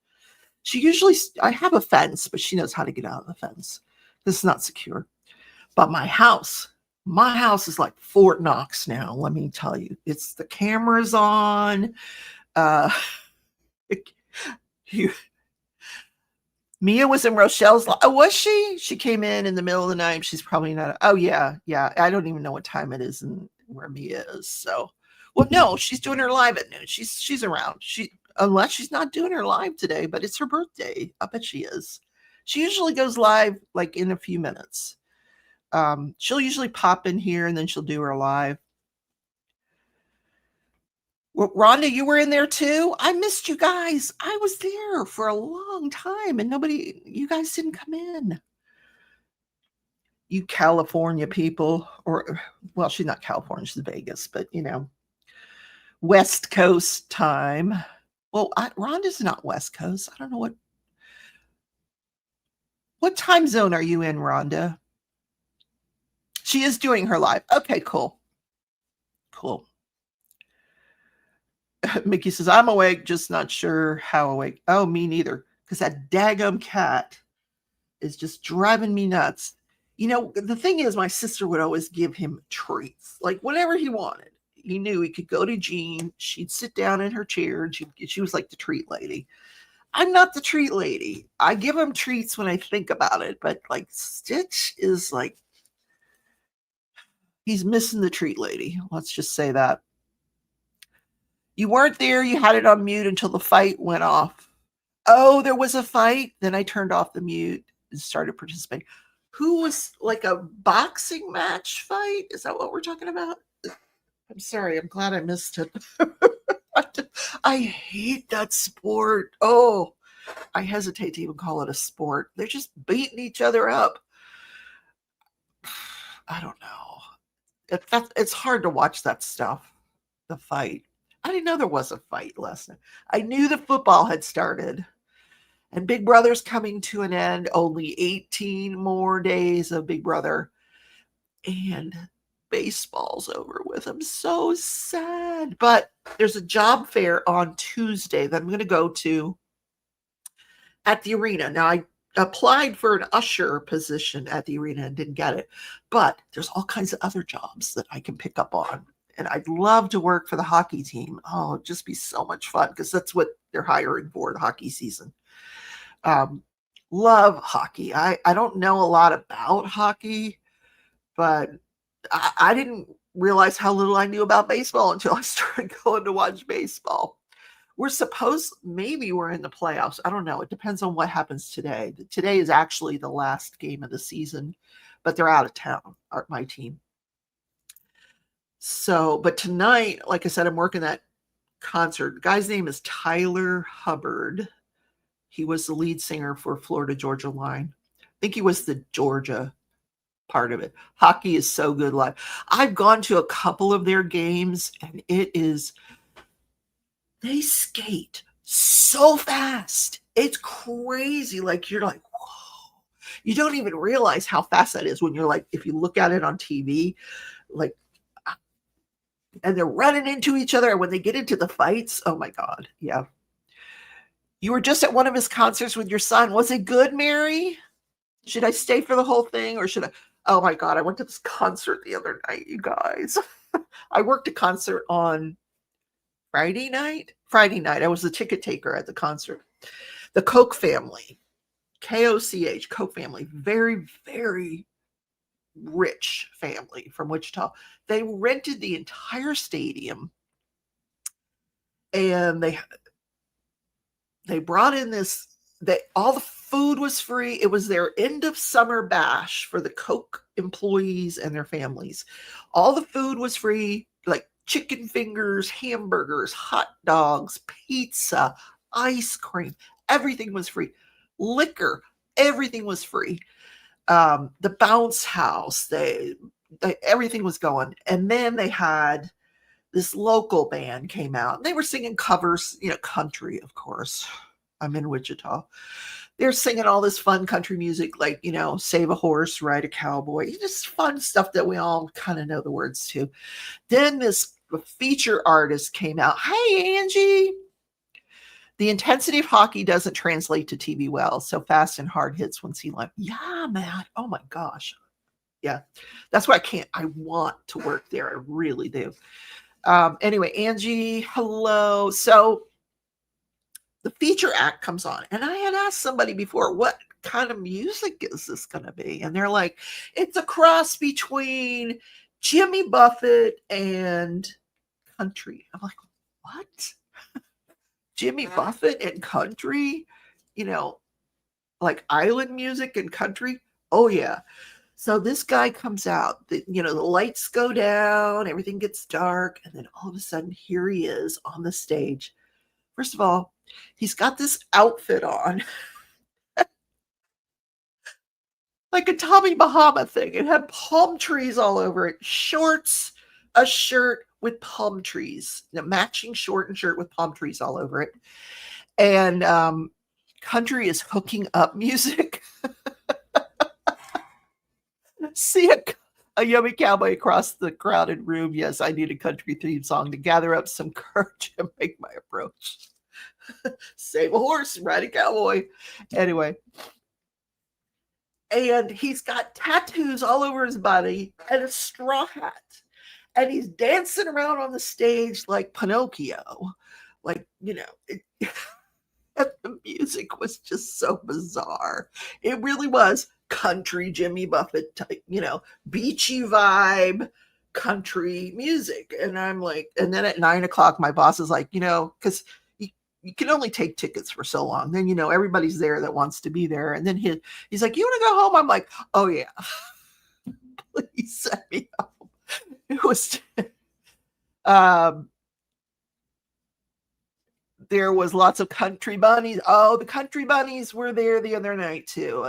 I have a fence, but she knows how to get out of the fence. This is not secure. But my house is like Fort Knox now, let me tell you. It's the cameras on. Mia was in Rochelle's. Oh, was she? She came in the middle of the night. She's probably not. Oh, yeah. I don't even know what time it is and where Mia is. So, well, no, she's doing her live at noon. She's around. unless she's not doing her live today, but it's her birthday. I bet she is. She usually goes live like in a few minutes. She'll usually pop in here and then she'll do her live. Well, Rhonda, you were in there too? I missed you guys. I was there for a long time and you guys didn't come in. You California people, or, well, she's not California, she's Vegas, but West Coast time. Well, Rhonda's not West Coast. I don't know what time zone are you in, Rhonda? She is doing her live. Okay, cool. Cool. Mickey says, I'm awake, just not sure how awake. Oh, me neither. Because that daggum cat is just driving me nuts. The thing is, my sister would always give him treats. Like whenever he wanted. He knew he could go to Jean. She'd sit down in her chair and she was like the treat lady. I'm not the treat lady. I give him treats when I think about it. But like Stitch is like, he's missing the treat lady. Let's just say that. You weren't there. You had it on mute until the fight went off. Oh, there was a fight. Then I turned off the mute and started participating. Who was like a boxing match fight? Is that what we're talking about? I'm sorry. I'm glad I missed it. I hate that sport. Oh, I hesitate to even call it a sport. They're just beating each other up. I don't know. It's hard to watch that stuff. The fight. I didn't know there was a fight last night. I knew the football had started. And Big Brother's coming to an end. Only 18 more days of Big Brother. And baseball's over with. I'm so sad. But there's a job fair on Tuesday that I'm going to go to at the arena. Now, I applied for an usher position at the arena and didn't get it. But there's all kinds of other jobs that I can pick up on. And I'd love to work for the hockey team. Oh, it'd just be so much fun because that's what they're hiring for, the hockey season. Love hockey. I don't know a lot about hockey, but I didn't realize how little I knew about baseball until I started going to watch baseball. Maybe we're in the playoffs. I don't know. It depends on what happens today. Today is actually the last game of the season, but they're out of town, my team. So, but tonight, like I said, I'm working that concert. The guy's name is Tyler Hubbard. He was the lead singer for Florida Georgia Line. I think he was the Georgia part of it. Hockey is so good live. I've gone to a couple of their games, and they skate so fast. It's crazy. Like, you're like, whoa. You don't even realize how fast that is when you're like, if you look at it on TV, like, and they're running into each other. And when they get into the fights, oh my God. Yeah. You were just at one of his concerts with your son. Was it good, Mary? Should I stay for the whole thing or should I? Oh my God. I went to this concert the other night, you guys. I worked a concert on Friday night. I was the ticket taker at the concert. The Koch family, Koch, Koch family, very, very rich family from Wichita. They rented the entire stadium and they brought in all the food was free. It was their end of summer bash for the Koch employees and their families. All the food was free, like chicken fingers, hamburgers, hot dogs, pizza, ice cream. Everything was free. Liquor, everything was free. The bounce house, everything was going. And then they had this local band came out. They were singing covers, country, of course. I'm in Wichita. They're singing all this fun country music, like, Save a Horse, Ride a Cowboy. Just fun stuff that we all kind of know the words to. Then this feature artist came out. Hey, Angie. The intensity of hockey doesn't translate to TV well, so fast and hard hits when seen live. Yeah, man. Oh my gosh. Yeah. That's why I want to work there. I really do. Anyway, Angie, hello. So the feature act comes on, and I had asked somebody before, what kind of music is this going to be? And they're like, it's a cross between Jimmy Buffett and country. I'm like, what? Jimmy Buffett and country, you know, like island music and country. Oh yeah. So this guy comes out, the lights go down, everything gets dark, and then all of a sudden here he is on the stage. First of all, he's got this outfit on, like a Tommy Bahama thing. It had palm trees all over it, shorts, a shirt with palm trees, matching short and shirt with palm trees all over it. And country is hooking up music. See a yummy cowboy across the crowded room. Yes, I need a country theme song to gather up some courage and make my approach. Save a horse, ride a cowboy. Anyway. And he's got tattoos all over his body and a straw hat. And he's dancing around on the stage like Pinocchio. Like, the music was just so bizarre. It really was country Jimmy Buffett type, beachy vibe country music. And I'm like, and then at 9:00, my boss is like, because you can only take tickets for so long. Then, everybody's there that wants to be there. And then he's like, you want to go home? I'm like, oh yeah, please send me home. It was, there was lots of country bunnies. Oh, the country bunnies were there the other night too.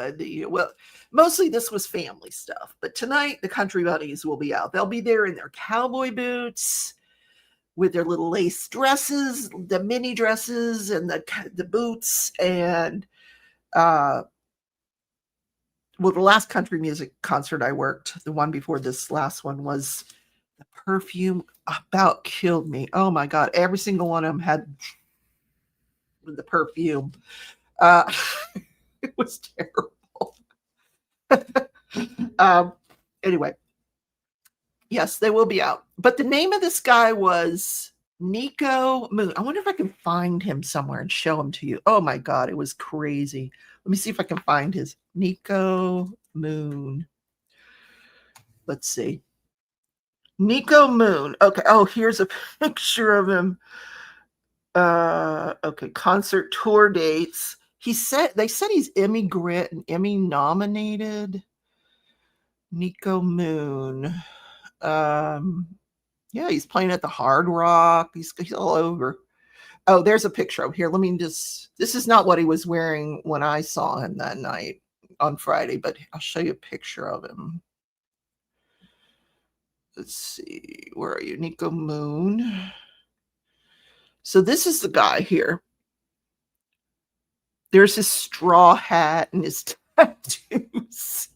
Well, mostly this was family stuff, but tonight the country bunnies will be out. They'll be there in their cowboy boots with their little lace dresses, the mini dresses and the boots. And the last country music concert I worked, the one before this last one, was the perfume about killed me. Oh my God. Every single one of them had the perfume. It was terrible. Anyway, yes, they will be out. But the name of this guy was Nico Moon. I wonder if I can find him somewhere and show him to you. Oh my God, it was crazy. Let me see if I can find his Nico Moon. Let's see. Nico Moon. Okay. Oh, here's a picture of him. Okay, concert tour dates. They said he's Emmy Grit and Emmy nominated. Nico Moon. Yeah, he's playing at the Hard Rock. He's all over. Oh, there's a picture of here. This is not what he was wearing when I saw him that night on Friday, but I'll show you a picture of him. Let's see. Where are you? Nico Moon. So this is the guy here. There's his straw hat and his tattoos.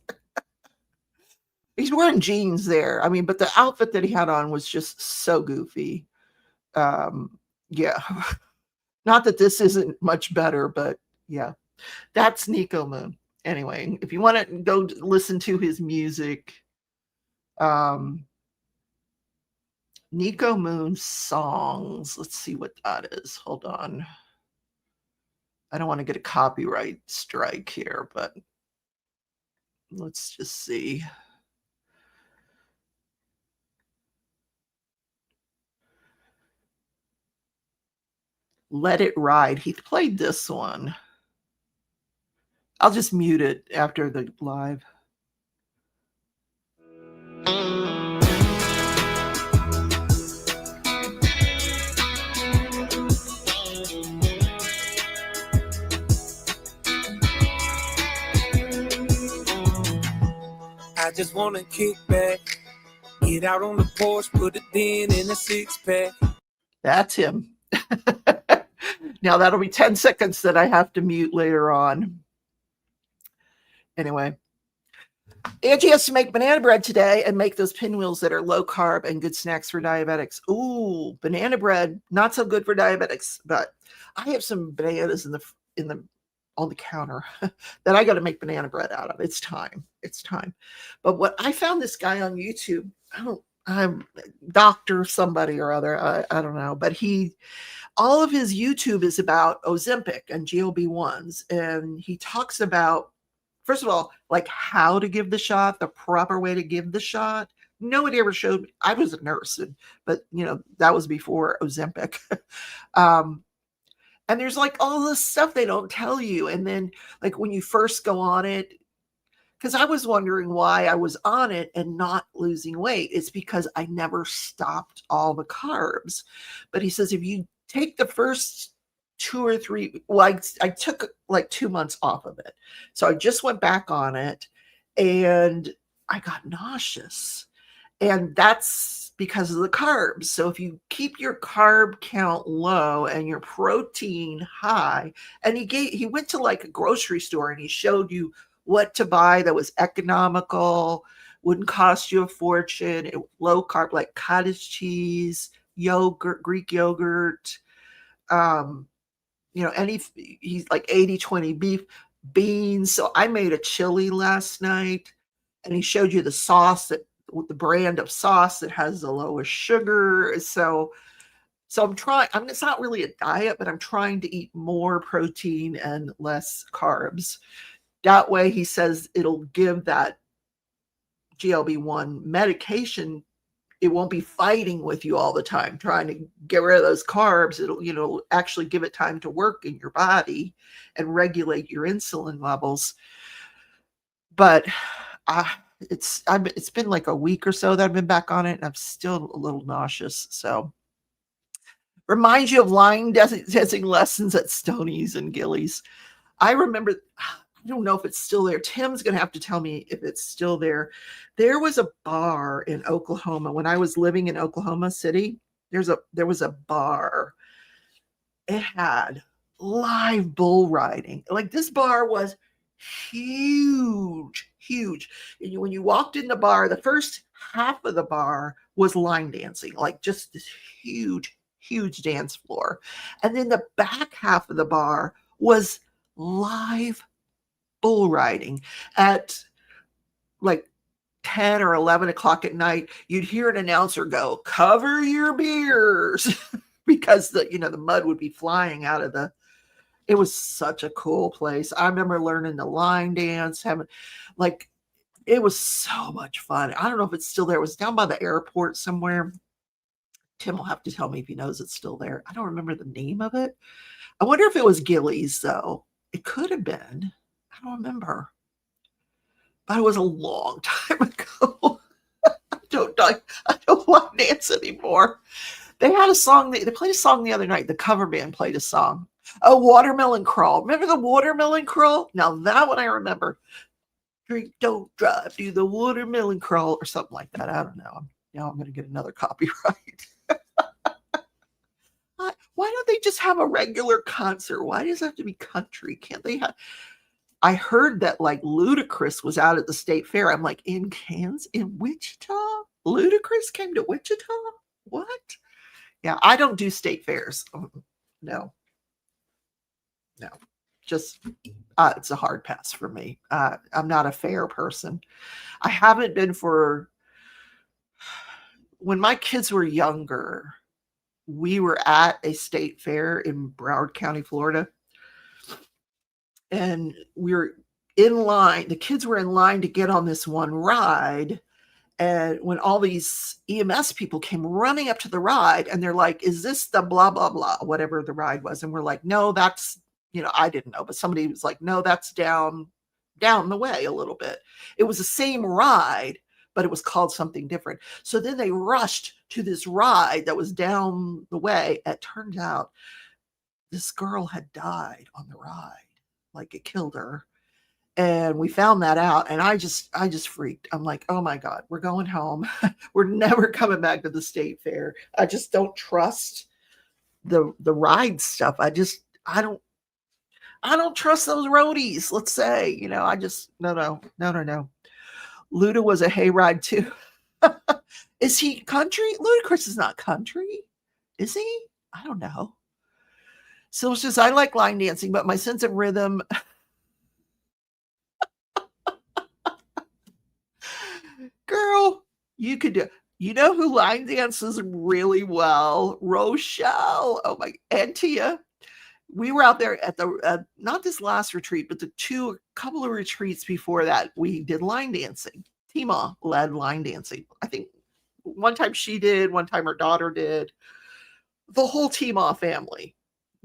He's wearing jeans there. I mean, but the outfit that he had on was just so goofy. Yeah. Not that this isn't much better, but yeah. That's Nico Moon. Anyway, if you want to go listen to his music, Nico Moon songs. Let's see what that is. Hold on. I don't want to get a copyright strike here, but let's just see. Let It Ride. He played this one. I'll just mute it after the live. I just want to kick back, get out on the porch, put it in a 6-pack. That's him. Now that'll be 10 seconds that I have to mute later on. Anyway, Angie has to make banana bread today and make those pinwheels that are low carb and good snacks for diabetics. Ooh, banana bread, not so good for diabetics, but I have some bananas on the counter that I got to make banana bread out of. It's time. But what I found this guy on YouTube, I'm doctor somebody or other, I don't know, but all of his YouTube is about Ozempic and GLP-1s. And he talks about, first of all, like how to give the shot, the proper way to give the shot. Nobody ever showed me. I was a nurse, but that was before Ozempic. And there's like all this stuff they don't tell you. And then like when you first go on it, because I was wondering why I was on it and not losing weight. It's because I never stopped all the carbs. But he says if you take the first 2 or 3, well, I took like 2 months off of it. So I just went back on it and I got nauseous. And that's because of the carbs. So if you keep your carb count low and your protein high, and he went to like a grocery store and he showed you what to buy that was economical, wouldn't cost you a fortune, low carb, like cottage cheese, yogurt, Greek yogurt, he's like 80-20 beef, beans. So I made a chili last night and he showed you the sauce with the brand of sauce that has the lowest sugar. So I'm trying, it's not really a diet, but I'm trying to eat more protein and less carbs. That way, he says it'll give that GLP-1 medication. It won't be fighting with you all the time, trying to get rid of those carbs. It'll, actually give it time to work in your body and regulate your insulin levels. But it's been like a week or so that I've been back on it, and I'm still a little nauseous. So reminds you of line dancing lessons at Stoney's and Gillies. I remember, I don't know if it's still there. Tim's going to have to tell me if it's still there. There was a bar in Oklahoma when I was living in Oklahoma City. There was a bar. It had live bull riding. Like this bar was huge. And when you walked in the bar, the first half of the bar was line dancing, like just this huge dance floor. And then the back half of the bar was live bull riding. At like 10 or 11 o'clock at night, you'd hear an announcer go, "Cover your beers," because the mud would be flying out of the. It was such a cool place. I remember learning the line dance, it was so much fun. I don't know if it's still there. It was down by the airport somewhere. Tim will have to tell me if he knows it's still there. I don't remember the name of it. I wonder if it was Gillies, though. It could have been. I don't remember. But it was a long time ago. I don't line dance anymore. They had a song. They played a song the other night. The cover band played a song. Oh, Watermelon Crawl. Remember the Watermelon Crawl? Now that one I remember. Drink, don't drive, do the watermelon crawl or something like that. I don't know. Now I'm going to get another copyright. Why don't they just have a regular concert? Why does it have to be country? Can't they have? I heard that like Ludacris was out at the state fair. I'm like, in Kansas, in Wichita? Ludacris came to Wichita? What? Yeah, I don't do state fairs. No. Just it's a hard pass for me. I'm not a fair person. I haven't been for when my kids were younger. We were at a state fair in Broward County, Florida, and we were in line. The kids were in line to get on this one ride, and when all these EMS people came running up to the ride, and they're like, "Is this the blah blah blah, whatever the ride was?" And we're like, "No, that's." I didn't know, but somebody was like, "No, that's down the way a little bit." It was the same ride, but it was called something different. So then they rushed to this ride that was down the way. It turned out this girl had died on the ride, like it killed her. And we found that out, and I just freaked. I'm like, "Oh my God, we're going home. We're never coming back to the state fair." I just don't trust the ride stuff. I don't trust those roadies, let's say. I just, no. Luda was a hayride too. Is he country? Ludacris is not country. Is he? I don't know. So it's just, I like line dancing, but my sense of rhythm. Girl, you could do. You know who line dances really well? Rochelle. Oh my, and Tia. We were out there at the not this last retreat, but couple of retreats before that. We did line dancing. Tima led line dancing. I think one time she did, one time her daughter did. The whole Tima family,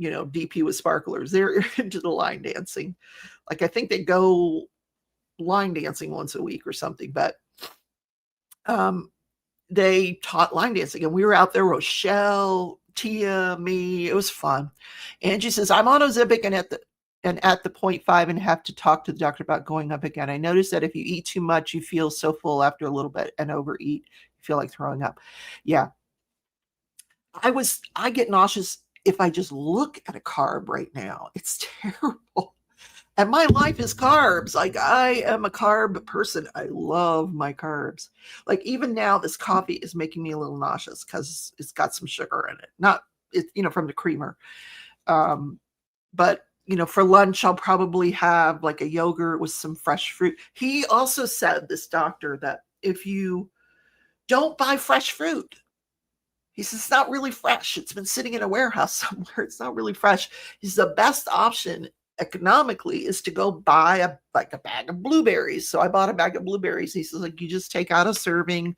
DP with sparklers. They're into the line dancing. Like, I think they go line dancing once a week or something, but they taught line dancing, and we were out there, Rochelle, Tia, me. It was fun. Angie says, I'm on Ozempic and at the 0.5 and have to talk to the doctor about going up again. I noticed that if you eat too much, you feel so full after a little bit, and overeat, you feel like throwing up. Yeah. I get nauseous if I just look at a carb right now. It's terrible. And my life is carbs. Like, I am a carb person. I love my carbs. Like, even now, this coffee is making me a little nauseous because it's got some sugar in it. Not, from the creamer. But, for lunch, I'll probably have like a yogurt with some fresh fruit. He also said, this doctor, that if you don't buy fresh fruit, he says, it's not really fresh. It's been sitting in a warehouse somewhere. It's not really fresh. He says, the best option economically is to go buy a bag of blueberries. So I bought a bag of blueberries. He says, like, you just take out a serving,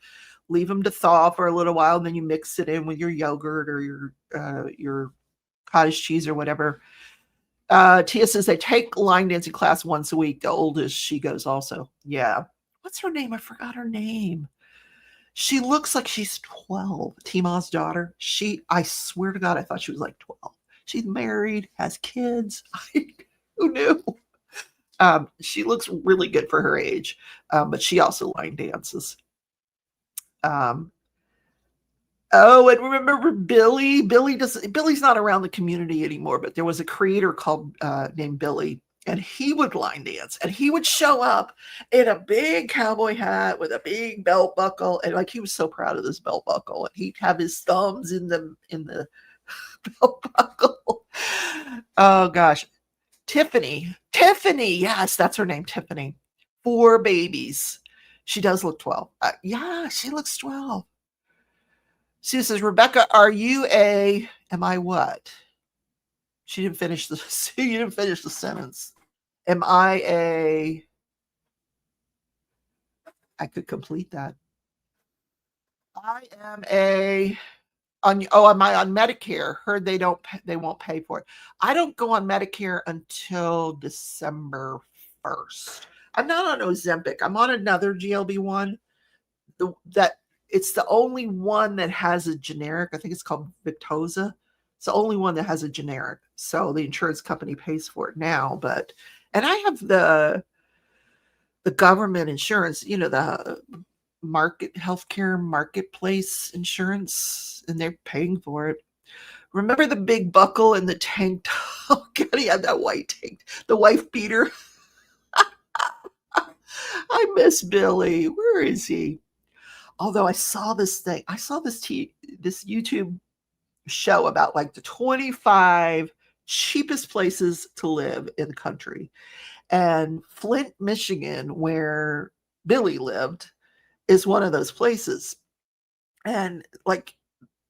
leave them to thaw for a little while, and then you mix it in with your yogurt or your cottage cheese or whatever. Tia says they take line dancing class once a week. The oldest, she goes also. Yeah. What's her name? I forgot her name. She looks like she's 12. Tima's daughter. I swear to God, I thought she was like 12. She's married, has kids. Who knew? She looks really good for her age, but she also line dances. And remember Billy? Billy's not around the community anymore, but there was a creator called named Billy, and he would line dance, and he would show up in a big cowboy hat with a big belt buckle, and like, he was so proud of this belt buckle, and he'd have his thumbs in the belt buckle. Oh gosh. Tiffany, yes, that's her name, Tiffany. 4 babies. She does look 12. Yeah, she looks 12. Sue says, Rebecca, am I what? You didn't finish the sentence. Am I could complete that. I am am I on Medicare? Heard they won't pay for it. I don't go on Medicare until December 1st. I'm not on Ozempic. I'm on another GLB-1. It's the only one that has a generic. I think it's called Victoza. It's the only one that has a generic. So the insurance company pays for it now. And I have the government insurance, the healthcare marketplace insurance, and they're paying for it. Remember the big buckle and the tank top? He had that white tank, the wife beater. I miss Billy. Where is he? Although I saw this YouTube show about like the 25 cheapest places to live in the country. And Flint, Michigan, where Billy lived, is one of those places. And like,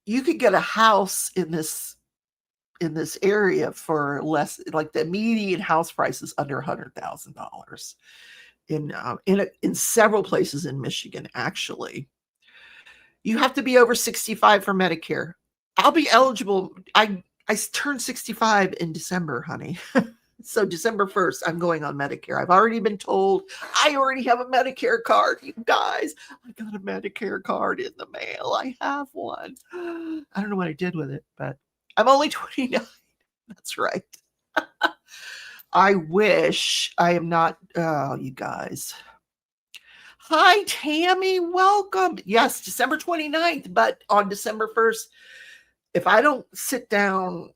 you could get a house in this area for less, like the median house price is under $100,000 in several places in Michigan. Actually, you have to be over 65 for Medicare. I'll be eligible. I turned 65 in December, honey. So December 1st, I'm going on Medicare. I've already been told I already have a Medicare card. You guys, I got a Medicare card in the mail. I have one. I don't know what I did with it, but I'm only 29. That's right. I wish I am not. Oh, you guys. Hi, Tammy. Welcome. Yes, December 29th, but on December 1st, if I don't sit down,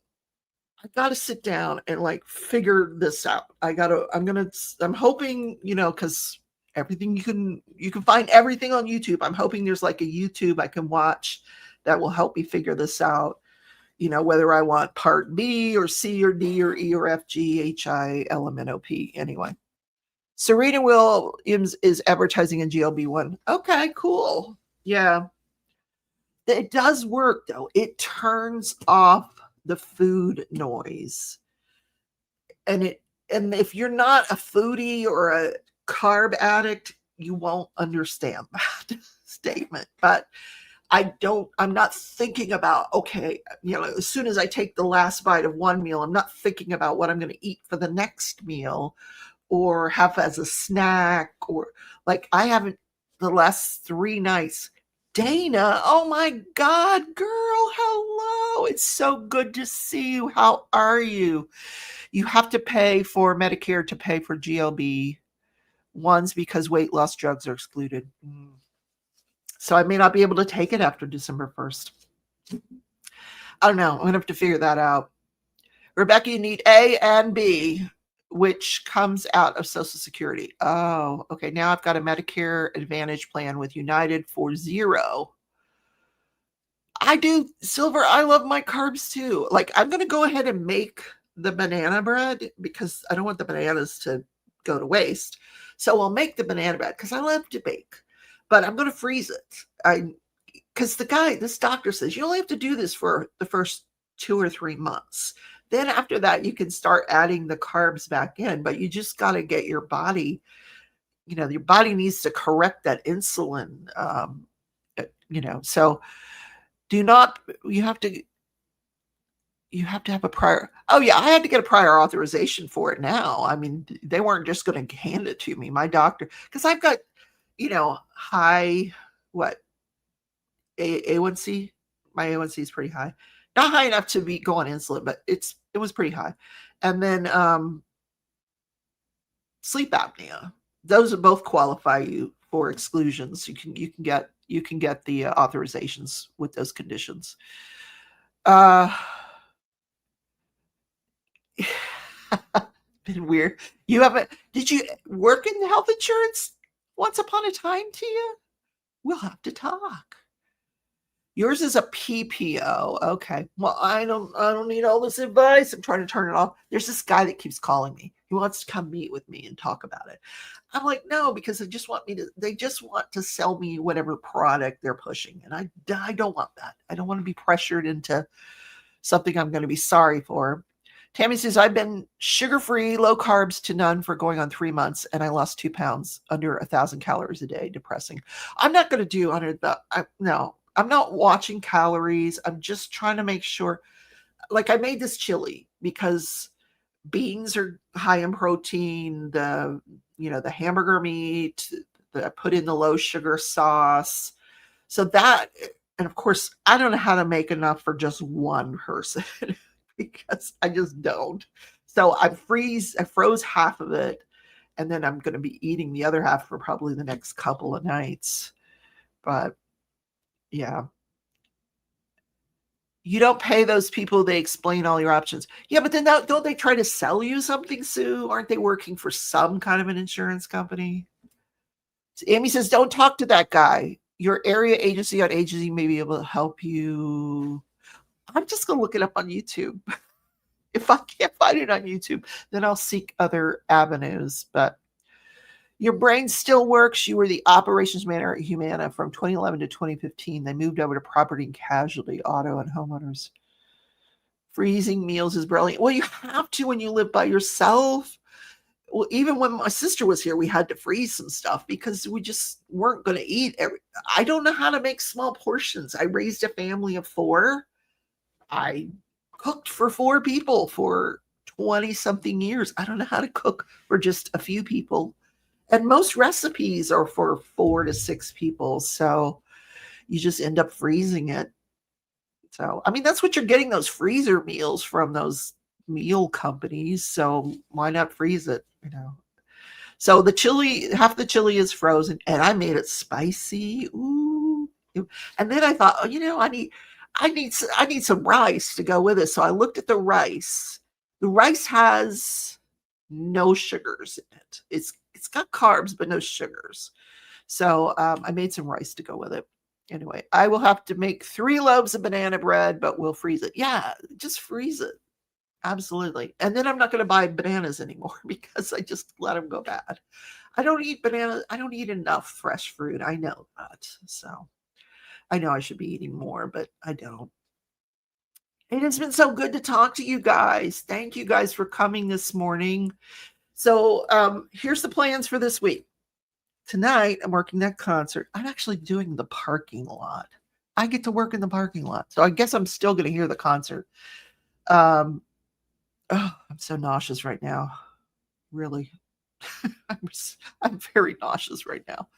I got to sit down and like figure this out. I'm hoping, cause everything you can find everything on YouTube. I'm hoping there's like a YouTube I can watch that will help me figure this out. Whether I want part B or C or D or E or F, G, H, I, L, M, N, O, P. Anyway, Serena Williams is advertising in GLB-1. Okay, cool. Yeah. It does work though. It turns off the food noise. And if you're not a foodie or a carb addict, you won't understand that statement. But I'm not thinking about, okay, as soon as I take the last bite of one meal, I'm not thinking about what I'm going to eat for the next meal or have as a snack, or like I haven't the last 3 nights. Dana, oh my God, girl, hello. It's so good to see you. How are you? You have to pay for Medicare to pay for GLB ones because weight loss drugs are excluded. So I may not be able to take it after December 1st. I don't know. I'm going to have to figure that out. Rebecca, you need A and B, which comes out of Social Security. Oh, okay. Now I've got a Medicare Advantage plan with United for $0. I do, Silver. I love my carbs too. Like, I'm going to go ahead and make the banana bread because I don't want the bananas to go to waste. So I'll make the banana bread because I love to bake, but I'm going to freeze it. Because this doctor says you only have to do this for the first 2 or 3 months. Then after that, you can start adding the carbs back in, but you just got to get your body, your body needs to correct that insulin, so you have to have a prior. Oh yeah. I had to get a prior authorization for it now. I mean, they weren't just going to hand it to me. My doctor, because I've got, high, A1C. My A1C is pretty high. Not high enough to go on insulin, but it was pretty high. And then sleep apnea. Those both qualify you for exclusions. You can get the authorizations with those conditions. Been weird. Did you work in health insurance once upon a time, Tia? We'll have to talk. Yours is a PPO. Okay. Well, I don't need all this advice. I'm trying to turn it off. There's this guy that keeps calling me. He wants to come meet with me and talk about it. I'm like, no, because they just want to sell me whatever product they're pushing. And I don't want that. I don't want to be pressured into something I'm going to be sorry for. Tammy says, I've been sugar-free, low carbs to none for going on 3 months, and I lost 2 pounds, under 1,000 calories a day. Depressing. I'm not going to do no. I'm not watching calories. I'm just trying to make sure. Like, I made this chili because beans are high in protein. The hamburger meat. I put in the low sugar sauce. So that, and of course, I don't know how to make enough for just one person because I just don't. So I froze half of it, and then I'm going to be eating the other half for probably the next couple of nights. But yeah. You don't pay those people. They explain all your options. Yeah, but then don't they try to sell you something, Sue? Aren't they working for some kind of an insurance company? So Amy says, don't talk to that guy. Your area agency on agency may be able to help you. I'm just going to look it up on YouTube. If I can't find it on YouTube, then I'll seek other avenues. But your brain still works. You were the operations manager at Humana from 2011 to 2015. They moved over to property and casualty, auto, and homeowners. Freezing meals is brilliant. Well, you have to when you live by yourself. Well, even when my sister was here, we had to freeze some stuff because we just weren't going to eat. I don't know how to make small portions. I raised a family of 4. I cooked for 4 people for 20-something years. I don't know how to cook for just a few people. And most recipes are for 4 to 6 people. So you just end up freezing it. So, I mean, that's what you're getting, those freezer meals from those meal companies. So why not freeze it, So the chili, half the chili is frozen, and I made it spicy. Ooh. And then I thought, I need some rice to go with it. So I looked at the rice. The rice has no sugars in it. It's got carbs, but no sugars. So I made some rice to go with it. Anyway, I will have to make 3 loaves of banana bread, but we'll freeze it. Yeah, just freeze it. Absolutely. And then I'm not going to buy bananas anymore because I just let them go bad. I don't eat bananas. I don't eat enough fresh fruit. I know that. So I know I should be eating more, but I don't. It has been so good to talk to you guys. Thank you guys for coming this morning. So here's the plans for this week. Tonight, I'm working that concert. I'm actually doing the parking lot. I get to work in the parking lot. So I guess I'm still going to hear the concert. Oh, I'm so nauseous right now. Really. I'm very nauseous right now.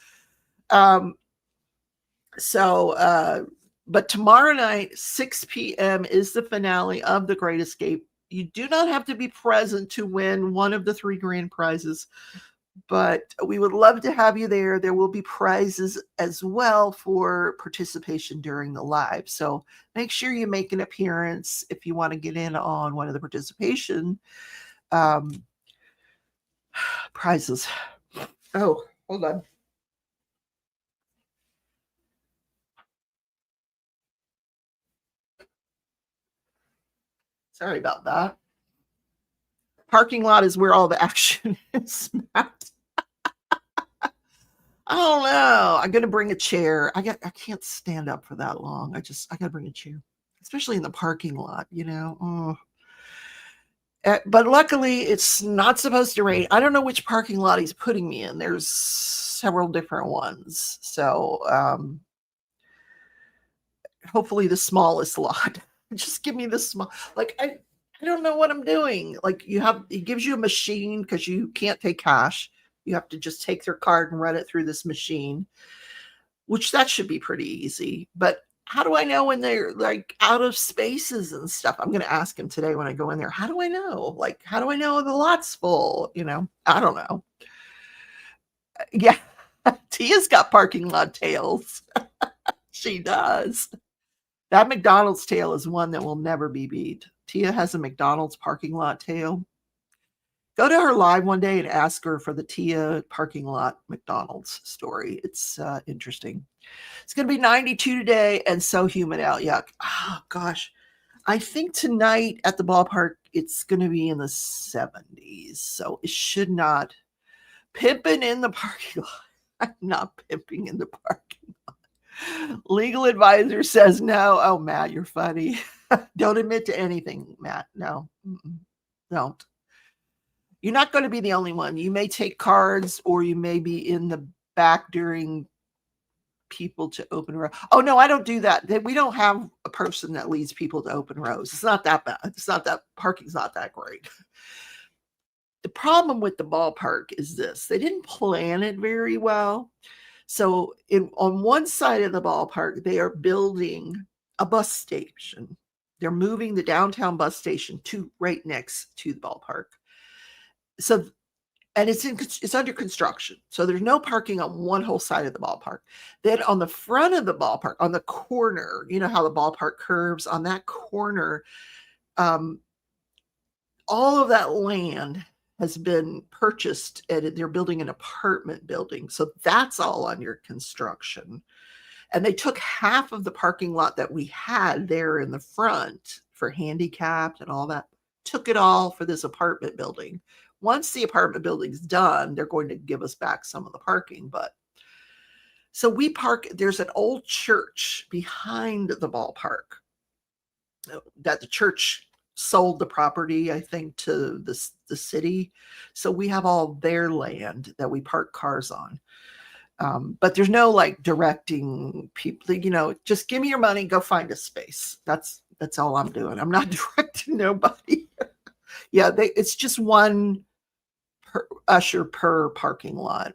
But tomorrow night, 6 p.m. is the finale of The Great Escape. You do not have to be present to win one of the 3 grand prizes, but we would love to have you there. There will be prizes as well for participation during the live. So make sure you make an appearance if you want to get in on one of the participation prizes. Oh, hold on. Sorry about that. Parking lot is where all the action is, Matt. I don't know. I'm gonna bring a chair. I can't stand up for that long. I gotta bring a chair, especially in the parking lot. But luckily, it's not supposed to rain. I don't know which parking lot he's putting me in. There's several different ones, so hopefully the smallest lot. Just give me the small. Like I don't know what I'm doing. Like it gives you a machine because you can't take cash. You have to just take their card and run it through this machine, which that should be pretty easy. But how do I know when they're like out of spaces and stuff? I'm going to ask him today when I go in there. How do I know? Like, how do I know the lot's full? I don't know. Yeah. Tia's got parking lot tails. She does. That McDonald's tail is one that will never be beat. Tia has a McDonald's parking lot tail. Go to her live one day and ask her for the Tia parking lot McDonald's story. It's interesting. It's going to be 92 today and so humid out. Yuck. Oh, gosh. I think tonight at the ballpark, it's going to be in the 70s. So it should not. Pimping in the parking lot. I'm not pimping in the parking lot. Legal advisor says no. Oh, Matt, you're funny. Don't admit to anything, Matt. No. Don't. You're not going to be the only one. You may take cards or you may be in the back during people to open row. Oh, no, I don't do that. We don't have a person that leads people to open rows. It's not that bad. It's not that parking's not that great. The problem with the ballpark is this. They didn't plan it very well. So on one side of the ballpark, they are building a bus station. They're moving the downtown bus station to right next to the ballpark. So, and it's under construction. So there's no parking on one whole side of the ballpark. Then on the front of the ballpark, on the corner, you know how the ballpark curves on that corner, all of that land has been purchased and they're building an apartment building. So that's all under construction. And they took half of the parking lot that we had there in the front for handicapped and all that, took it all for this apartment building. Once the apartment building's done, they're going to give us back some of the parking. But so we park, there's an old church behind the ballpark that the church sold the property, I think, to the city. So we have all their land that we park cars on. But there's no like directing people, just give me your money, go find a space. That's all I'm doing. I'm not directing nobody. Yeah, it's just one usher per parking lot.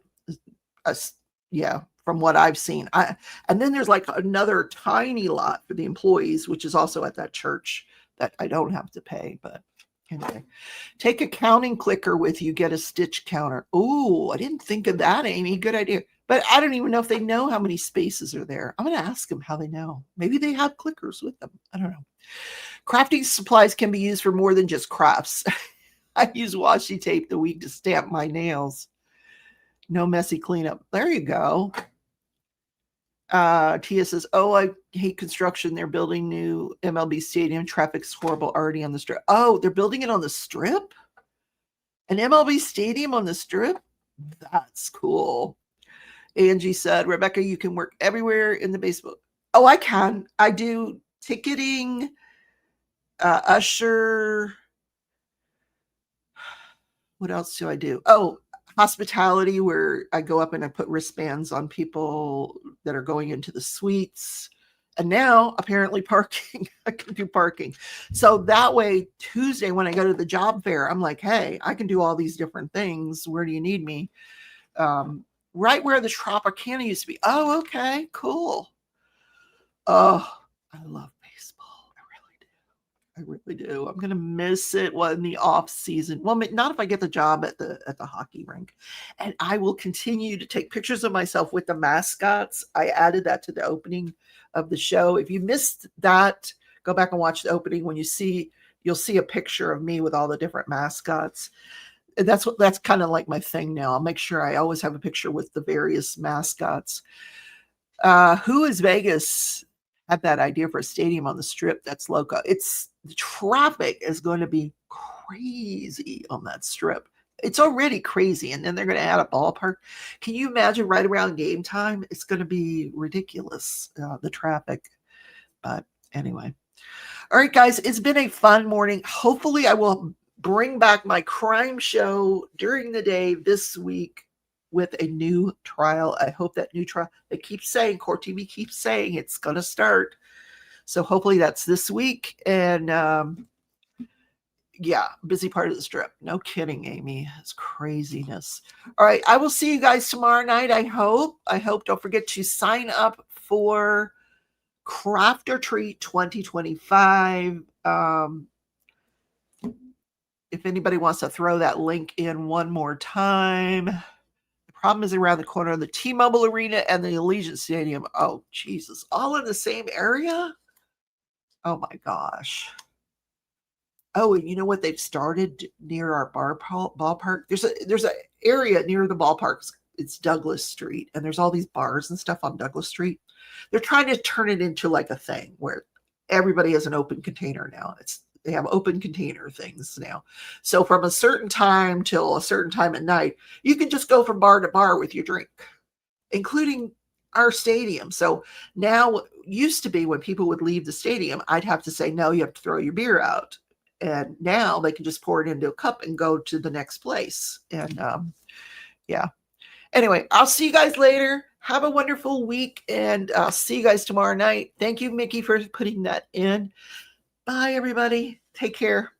Yeah, from what I've seen. And then there's like another tiny lot for the employees, which is also at that church that I don't have to pay. But anyway, take a counting clicker with you, get a stitch counter. Oh, I didn't think of that, Amy. Good idea. But I don't even know if they know how many spaces are there. I'm going to ask them how they know. Maybe they have clickers with them. I don't know. Crafting supplies can be used for more than just crafts. I use washi tape the week to stamp my nails. No messy cleanup. There you go. Tia says, oh, I hate construction. They're building new MLB stadium. Traffic's horrible already on the strip. Oh, they're building it on the strip? An MLB stadium on the strip? That's cool. Angie said, Rebecca, you can work everywhere in the basement. Oh, I can. I do ticketing, usher. What else do I do? Oh, hospitality, where I go up and I put wristbands on people that are going into the suites. And now apparently parking, I can do parking. So that way, Tuesday, when I go to the job fair, I'm like, hey, I can do all these different things. Where do you need me? Right where the Tropicana used to be. Oh, okay, cool. Oh, I love baseball. I really do. I'm gonna miss it in the off season. Well, not if I get the job at the hockey rink. And I will continue to take pictures of myself with the mascots. I added that to the opening of the show. If you missed that, go back and watch the opening. When you'll see a picture of me with all the different mascots. And that's kind of like my thing now. I'll make sure I always have a picture with the various mascots. Who is Vegas had that idea for a stadium on the strip that's local? The traffic is going to be crazy on that strip. It's already crazy, and then they're going to add a ballpark. Can you imagine right around game time? It's going to be ridiculous, the traffic. But anyway. All right, guys, it's been a fun morning. Hopefully, I will bring back my crime show during the day this week with a new trial. I hope that new trial, they keep saying, Court TV keeps saying it's going to start. So hopefully that's this week. And yeah, busy part of the strip. No kidding, Amy. It's craziness. All right, I will see you guys tomorrow night, I hope. Don't forget to sign up for Craft or Treat 2025. If anybody wants to throw that link in one more time. The problem is around the corner of the T-Mobile Arena and the Allegiant Stadium. Oh, Jesus. All in the same area? Oh, my gosh. Oh, and you know what they've started near our ballpark? There's an area near the ballparks. It's Douglas Street, and there's all these bars and stuff on Douglas Street. They're trying to turn it into like a thing where everybody has an open container now. They have open container things now. So from a certain time till a certain time at night, you can just go from bar to bar with your drink, including our stadium. So now, used to be when people would leave the stadium, I'd have to say, no, you have to throw your beer out. And now they can just pour it into a cup and go to the next place. And yeah. Anyway, I'll see you guys later. Have a wonderful week, and I'll see you guys tomorrow night. Thank you, Mickey, for putting that in. Bye, everybody. Take care.